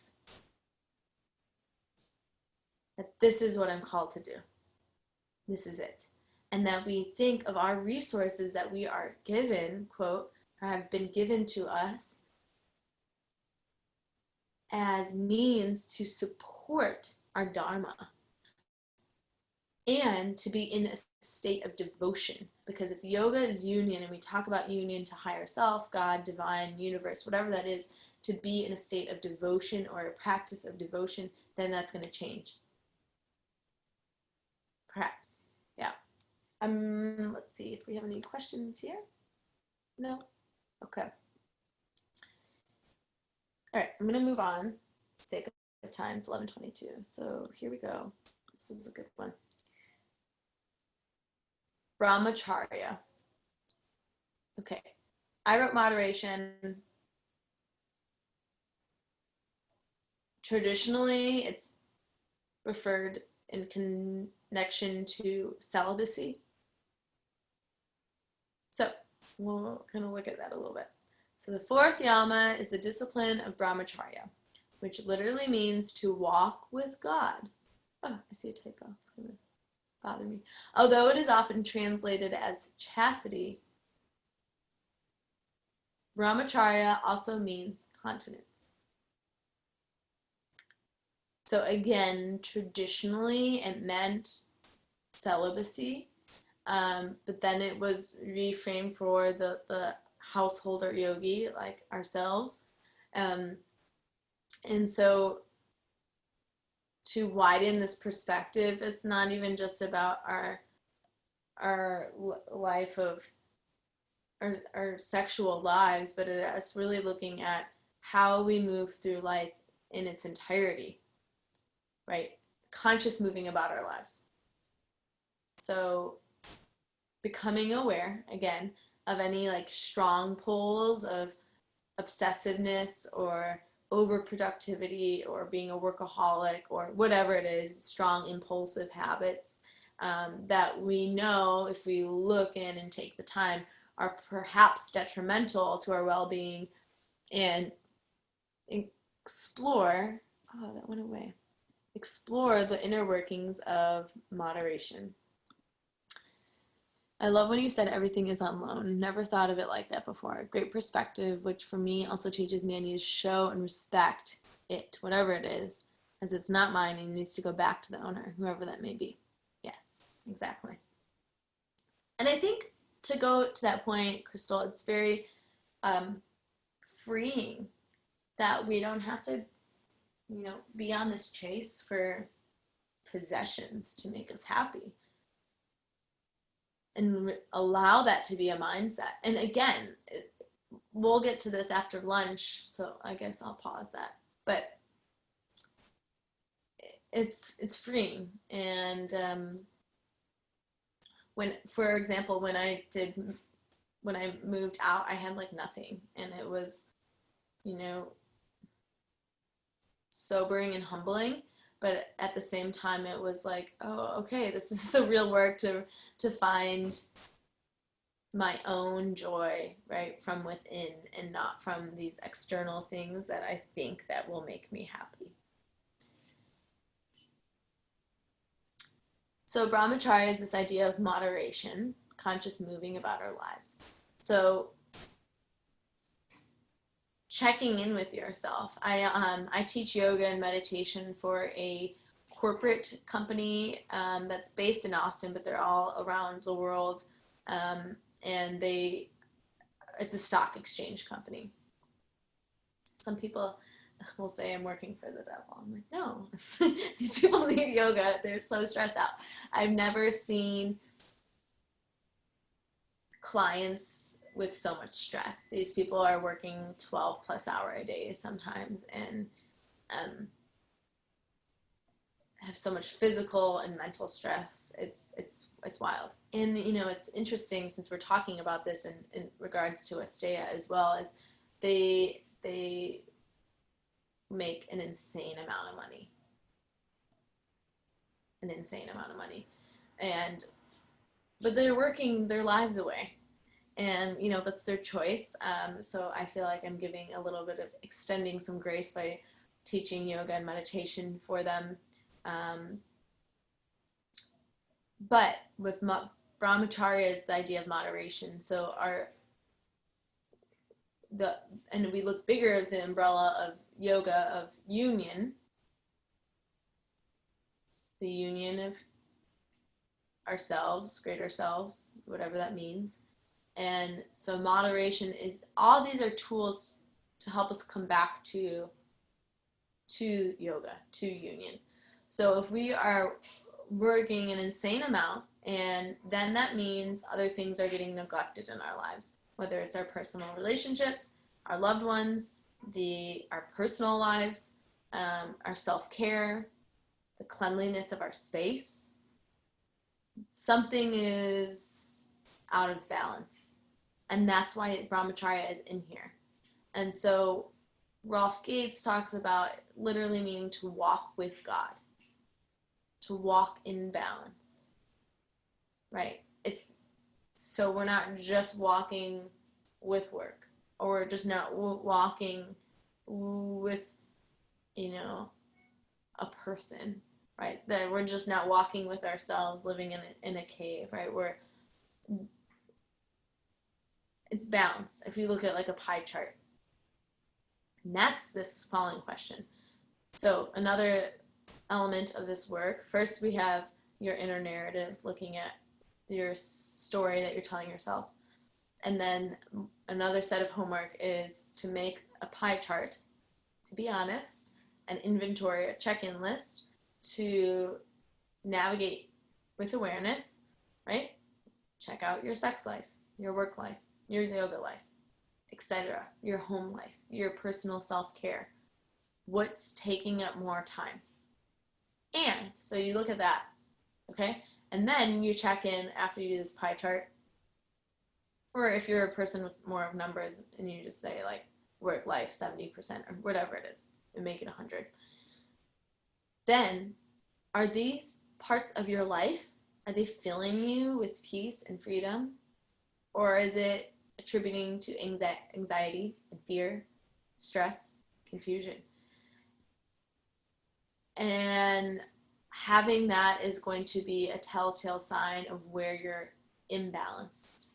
That this is what I'm called to do. this is it. And that we think of our resources that we are given, quote, or have been given to us as means to support our dharma and to be in a state of devotion. Because if yoga is union, and we talk about union to higher self, God, divine, universe, whatever that is, to be in a state of devotion or a practice of devotion, then that's going to change. Perhaps. Yeah. Let's see if we have any questions here. No? Okay. All right, I'm going to move on for the sake of time. It's 11:22. So here we go. This is a good one. Brahmacharya. Okay. I wrote moderation. Traditionally, it's referred in connection to celibacy. So we'll kind of look at that a little bit. So the fourth yama is the discipline of brahmacharya, which literally means to walk with God. Oh, I see a typo. It's going to bother me. Although it is often translated as chastity, brahmacharya also means continence. So again, traditionally it meant celibacy, but then it was reframed for the householder yogi like ourselves. And so to widen this perspective, it's not even just about our life of our sexual lives, but it's really looking at how we move through life in its entirety, right? Conscious moving about our lives. So becoming aware, again, of any like strong pulls of obsessiveness or overproductivity or being a workaholic or whatever it is, strong impulsive habits that we know if we look in and take the time are perhaps detrimental to our well-being, and explore, oh, that went away, explore the inner workings of moderation. I love when you said everything is on loan. Never thought of it like that before. Great perspective, which for me also teaches me I need to show and respect it, whatever it is, as it's not mine and it needs to go back to the owner, whoever that may be. Yes, exactly. And I think to go to that point, Crystal, it's very freeing that we don't have to, be on this chase for possessions to make us happy. And allow that to be a mindset. And again, we'll get to this after lunch, so I guess I'll pause that. But it's freeing. And when, for example, when I moved out, I had like nothing, and it was, sobering and humbling. But at the same time, it was like, oh, okay, this is the real work to find my own joy, right, from within and not from these external things that I think that will make me happy. So brahmacharya is this idea of moderation, conscious moving about our lives. So checking in with yourself. I teach yoga and meditation for a corporate company that's based in Austin, but they're all around the world, and it's a stock exchange company. Some people will say I'm working for the devil. I'm like, no, these people need yoga. They're so stressed out. I've never seen clients with so much stress. These people are working 12 plus hour a day sometimes, and have so much physical and mental stress. It's wild. And it's interesting, since we're talking about this in regards to Asteya as well, as they make an insane amount of money. But they're working their lives away. And, that's their choice. So I feel like I'm giving a little bit of extending some grace by teaching yoga and meditation for them. But with brahmacharya is the idea of moderation. So and we look bigger at the umbrella of yoga of union, the union of ourselves, greater selves, whatever that means. And so moderation is, all these are tools to help us come back to yoga, to union. So if we are working an insane amount, and then that means other things are getting neglected in our lives, whether it's our personal relationships, our loved ones, our personal lives, our self-care, the cleanliness of our space. Something is out of balance. And that's why brahmacharya is in here. And so Rolf Gates talks about literally meaning to walk with God, to walk in balance, right? So we're not just walking with work, or we're just not walking with, a person, right? That we're just not walking with ourselves, living in a cave, right? It's balance. If you look at like a pie chart, and that's this following question. So another element of this work, first we have your inner narrative, looking at your story that you're telling yourself. And then another set of homework is to make a pie chart, to be honest, an inventory, a check-in list to navigate with awareness, right? Check out your sex life, your work life, your yoga life, etc., your home life, your personal self-care. What's taking up more time? And so you look at that, okay? And then you check in after you do this pie chart. Or if you're a person with more of numbers and you just say like work life 70% or whatever it is, and make it 100. Then are these parts of your life, are they filling you with peace and freedom? Or is it attributing to anxiety and fear, stress, confusion? And having that is going to be a telltale sign of where you're imbalanced.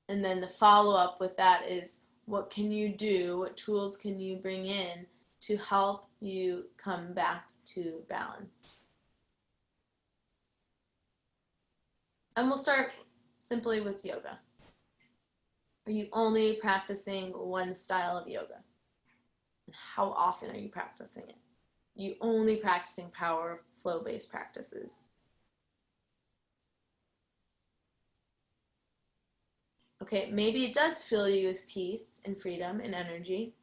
And then the follow-up with that is, what can you do, what tools can you bring in to help you come back to balance? And we'll start simply with yoga. Are you only practicing one style of yoga? And how often are you practicing it? Are you only practicing power flow-based practices? Okay, maybe it does fill you with peace and freedom and energy,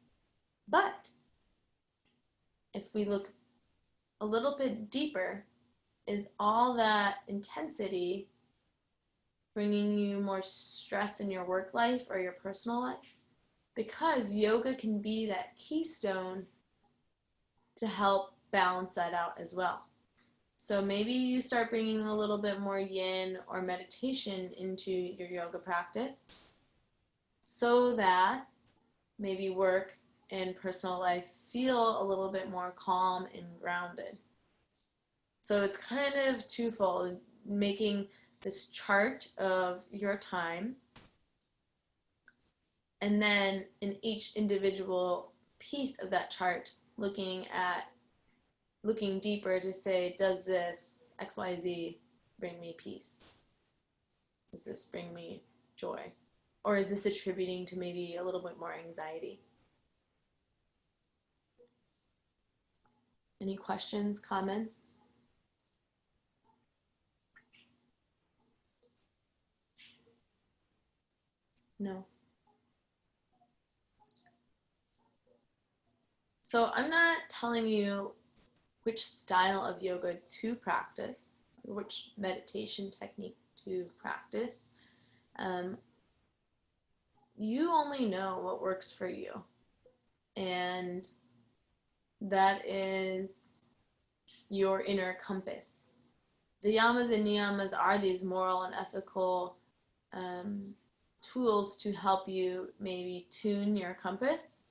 but if we look a little bit deeper, is all that intensity bringing you more stress in your work life or your personal life? Because yoga can be that keystone to help balance that out as well. So maybe you start bringing a little bit more yin or meditation into your yoga practice so that maybe work and personal life feel a little bit more calm and grounded. So it's kind of twofold, making this chart of your time, and then in each individual piece of that chart, looking deeper to say, does this XYZ bring me peace? Does this bring me joy? Or is this attributing to maybe a little bit more anxiety? Any questions, comments? No. So I'm not telling you which style of yoga to practice, or which meditation technique to practice. You only know what works for you. And that is your inner compass. The Yamas and Niyamas are these moral and ethical tools to help you maybe tune your compass.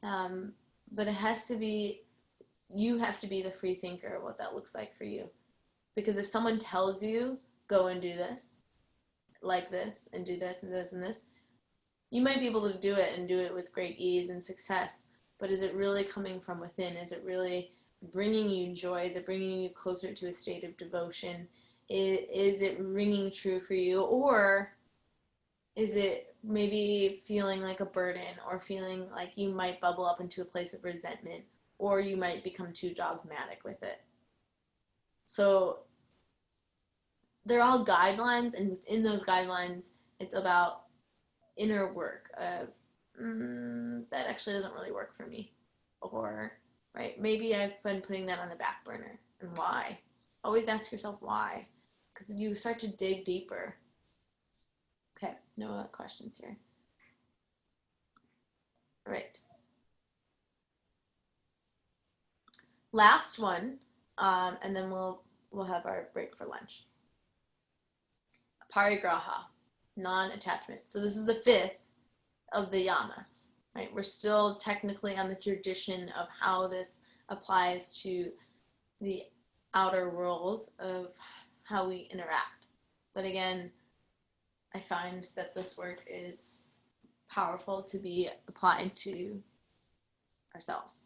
But it has to be, you have to be the free thinker of what that looks like for you. Because if someone tells you, go and do this, like this, and do this and this and this, you might be able to do it and do it with great ease and success. But is it really coming from within? Is it really bringing you joy? Is it bringing you closer to a state of devotion? Is it ringing true for you? Or is it maybe feeling like a burden, or feeling like you might bubble up into a place of resentment, or you might become too dogmatic with it? So they're all guidelines, and within those guidelines, it's about inner work of, that actually doesn't really work for me. Or, right, maybe I've been putting that on the back burner, and why? Always ask yourself why, because you start to dig deeper. Okay, no questions here. All right. Last one, and then we'll have our break for lunch. Parigraha, non-attachment. So this is the 5th of the yamas, right? We're still technically on the tradition of how this applies to the outer world of how we interact. But again, I find that this work is powerful to be applied to ourselves.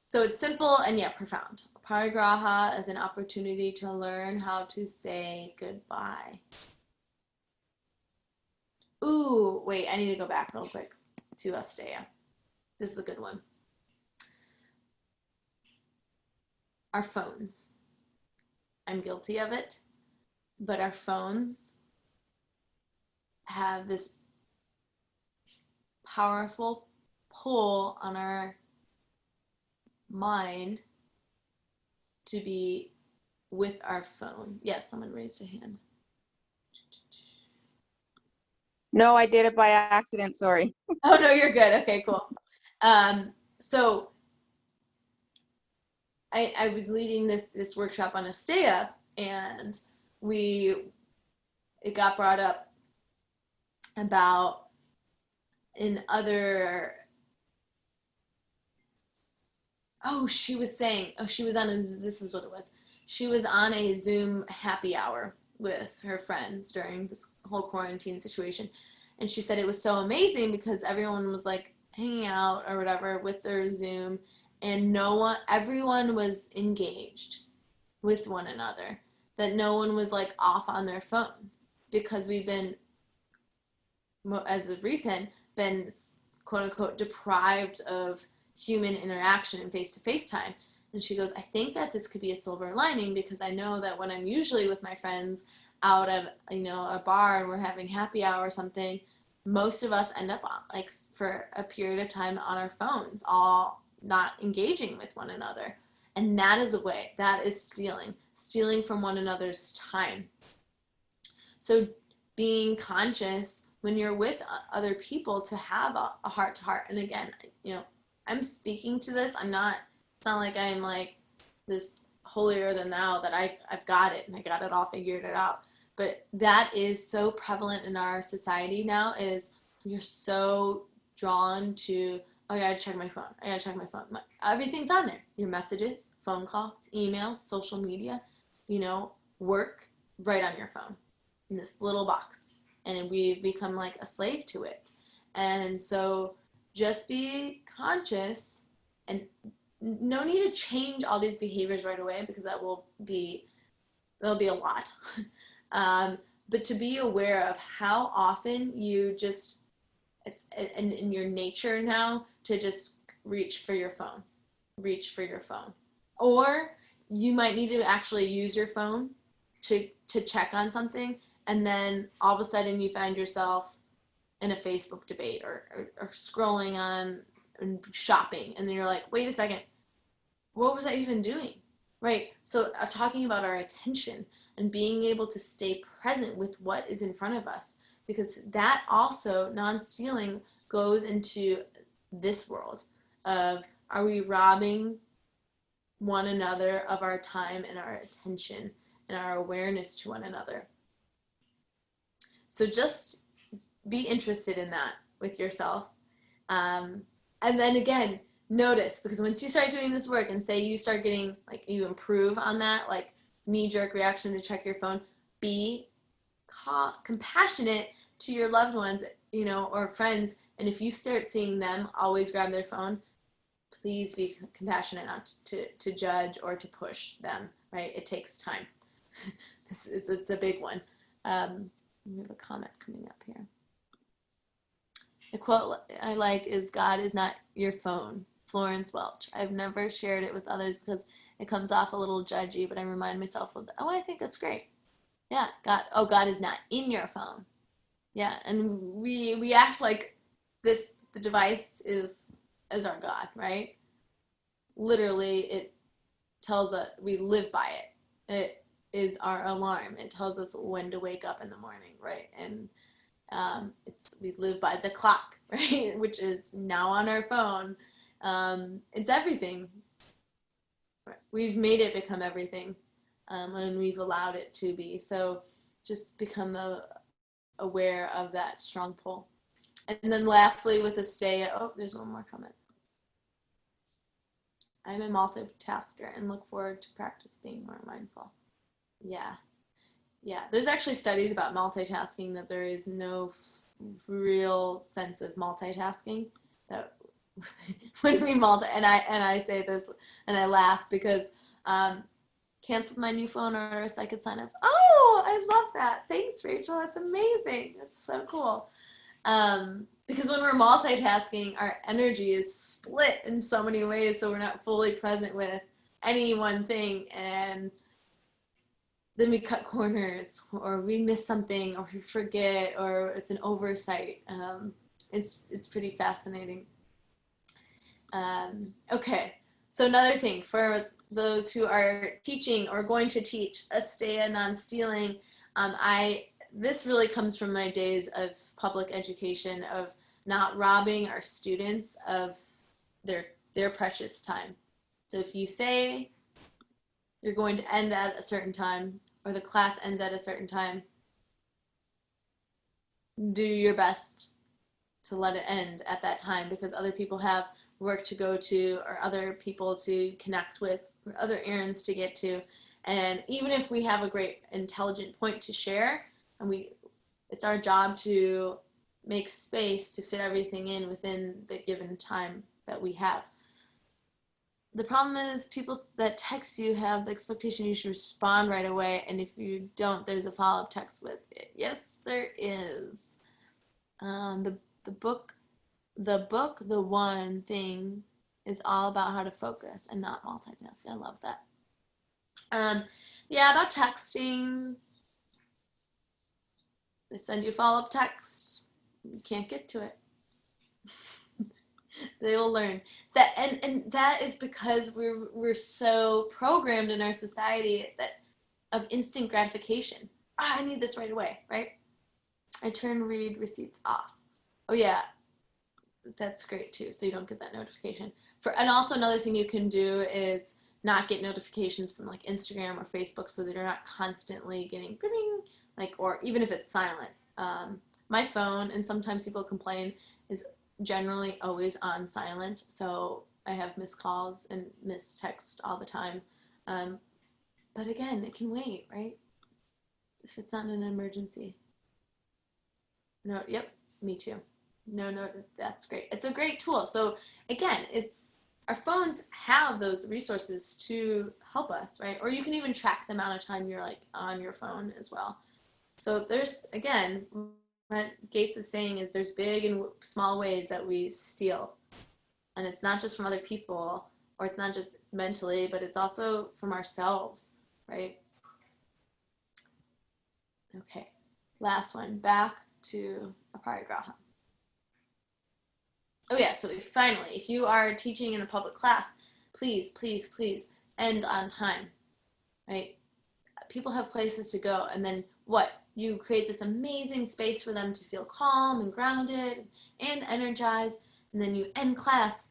So it's simple and yet profound. Parigraha is an opportunity to learn how to say goodbye. Ooh, wait, I need to go back real quick to Asteya. This is a good one. Our phones. I'm guilty of it, but our phones have this powerful pull on our mind to be with our phone. Yes, someone raised a hand. No, I did it by accident. Sorry. Oh, no, you're good. Okay, cool. So I was leading this workshop on Asteya, and it got brought up about in other. She was on this is what it was. She was on a Zoom happy hour with her friends during this whole quarantine situation. And she said it was so amazing because everyone was like hanging out or whatever with their Zoom, and everyone was engaged with one another, that no one was like off on their phones, because we've been, as of recent, been quote unquote deprived of human interaction and face-to-face time. And she goes, I think that this could be a silver lining, because I know that when I'm usually with my friends out at a bar and we're having happy hour or something, most of us end up like for a period of time on our phones, all not engaging with one another. And that is a way, that is stealing from one another's time. So being conscious when you're with other people to have a heart-to-heart. And again, I'm speaking to this. It's not like I'm like this holier than thou that I've got it and I got it all figured it out. But that is so prevalent in our society now, is you're so drawn to, I gotta check my phone. Everything's on there. Your messages, phone calls, emails, social media, work, right on your phone in this little box. And we've become like a slave to it. And so just be conscious, and no need to change all these behaviors right away, because that'll be a lot. But to be aware of how often you just, it's in your nature now to just reach for your phone. Or you might need to actually use your phone to check on something, and then all of a sudden you find yourself in a Facebook debate or scrolling on and shopping, and then you're like, wait a second, what was I even doing? Right? So talking about our attention and being able to stay present with what is in front of us, because that also, non-stealing, goes into this world of, are we robbing one another of our time and our attention and our awareness to one another? So just be interested in that with yourself. And then again, notice, because once you start doing this work and say you start getting, like, you improve on that, like knee-jerk reaction to check your phone. Be compassionate to your loved ones, or friends. And if you start seeing them always grab their phone, please be compassionate, not to judge or to push them, right? It takes time. It's a big one. We have a comment coming up here. The quote I like is, "God is not your phone." Florence Welch. I've never shared it with others because it comes off a little judgy, but I remind myself of, I think that's great. Yeah, God is not in your phone. Yeah, and we act like the device is our God, right? Literally, it tells us, we live by it. It is our alarm. It tells us when to wake up in the morning, right? And we live by the clock, right? Which is now on our phone. It's everything. We've made it become everything, and we've allowed it to be. So just become aware of that strong pull. And then lastly, with there's one more comment. I'm a multitasker and look forward to practice being more mindful. Yeah. There's actually studies about multitasking that there is no real sense of multitasking. That when we and I say this and I laugh because canceled my new phone order so I could sign up. Oh, I love that. Thanks, Rachel. That's amazing. That's so cool. Because when we're multitasking, our energy is split in so many ways, so we're not fully present with any one thing, and then we cut corners, or we miss something, or we forget, or it's an oversight. It's pretty fascinating. Okay, so another thing for those who are teaching or going to teach Asteya non-stealing, this really comes from my days of public education, of not robbing our students of their precious time. So if you say you're going to end at a certain time, or the class ends at a certain time, do your best to let it end at that time, because other people have work to go to, or other people to connect with, or other errands to get to. And even if we have a great intelligent point to share, and it's our job to make space to fit everything in within the given time that we have. The problem is people that text you have the expectation you should respond right away, and if you don't, there's a follow-up text with it. Yes, there is. The book, The One Thing, is all about how to focus and not multitask. I love that. About texting. They send you a follow-up text. You can't get to it. They will learn that, and that is because we're so programmed in our society that of instant gratification. I need this right away, right? I turn read receipts off. Oh yeah, that's great too, so you don't get that notification. And also another thing you can do is not get notifications from like Instagram or Facebook, so that you're not constantly getting or even if it's silent. My phone, and sometimes people complain, is generally always on silent, so I have missed calls and missed text all the time. But again, it can wait, right? If it's not an emergency. No, yep, me too. No, that's great. It's a great tool. So again, our phones have those resources to help us, right? Or you can even track the amount of time you're like on your phone as well. So there's, again, what Gates is saying is there's big and small ways that we steal. And it's not just from other people, or it's not just mentally, but it's also from ourselves, right? Okay, last one, back to aparigraha. Oh yeah, so finally, if you are teaching in a public class, please, please, please end on time, right? People have places to go, and then what? You create this amazing space for them to feel calm and grounded and energized, and then you end class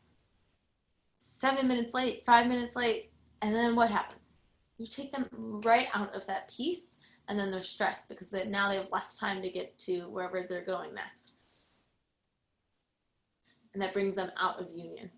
7 minutes late, 5 minutes late, and then what happens? You take them right out of that piece, and then they're stressed because now they have less time to get to wherever they're going next. And that brings them out of union.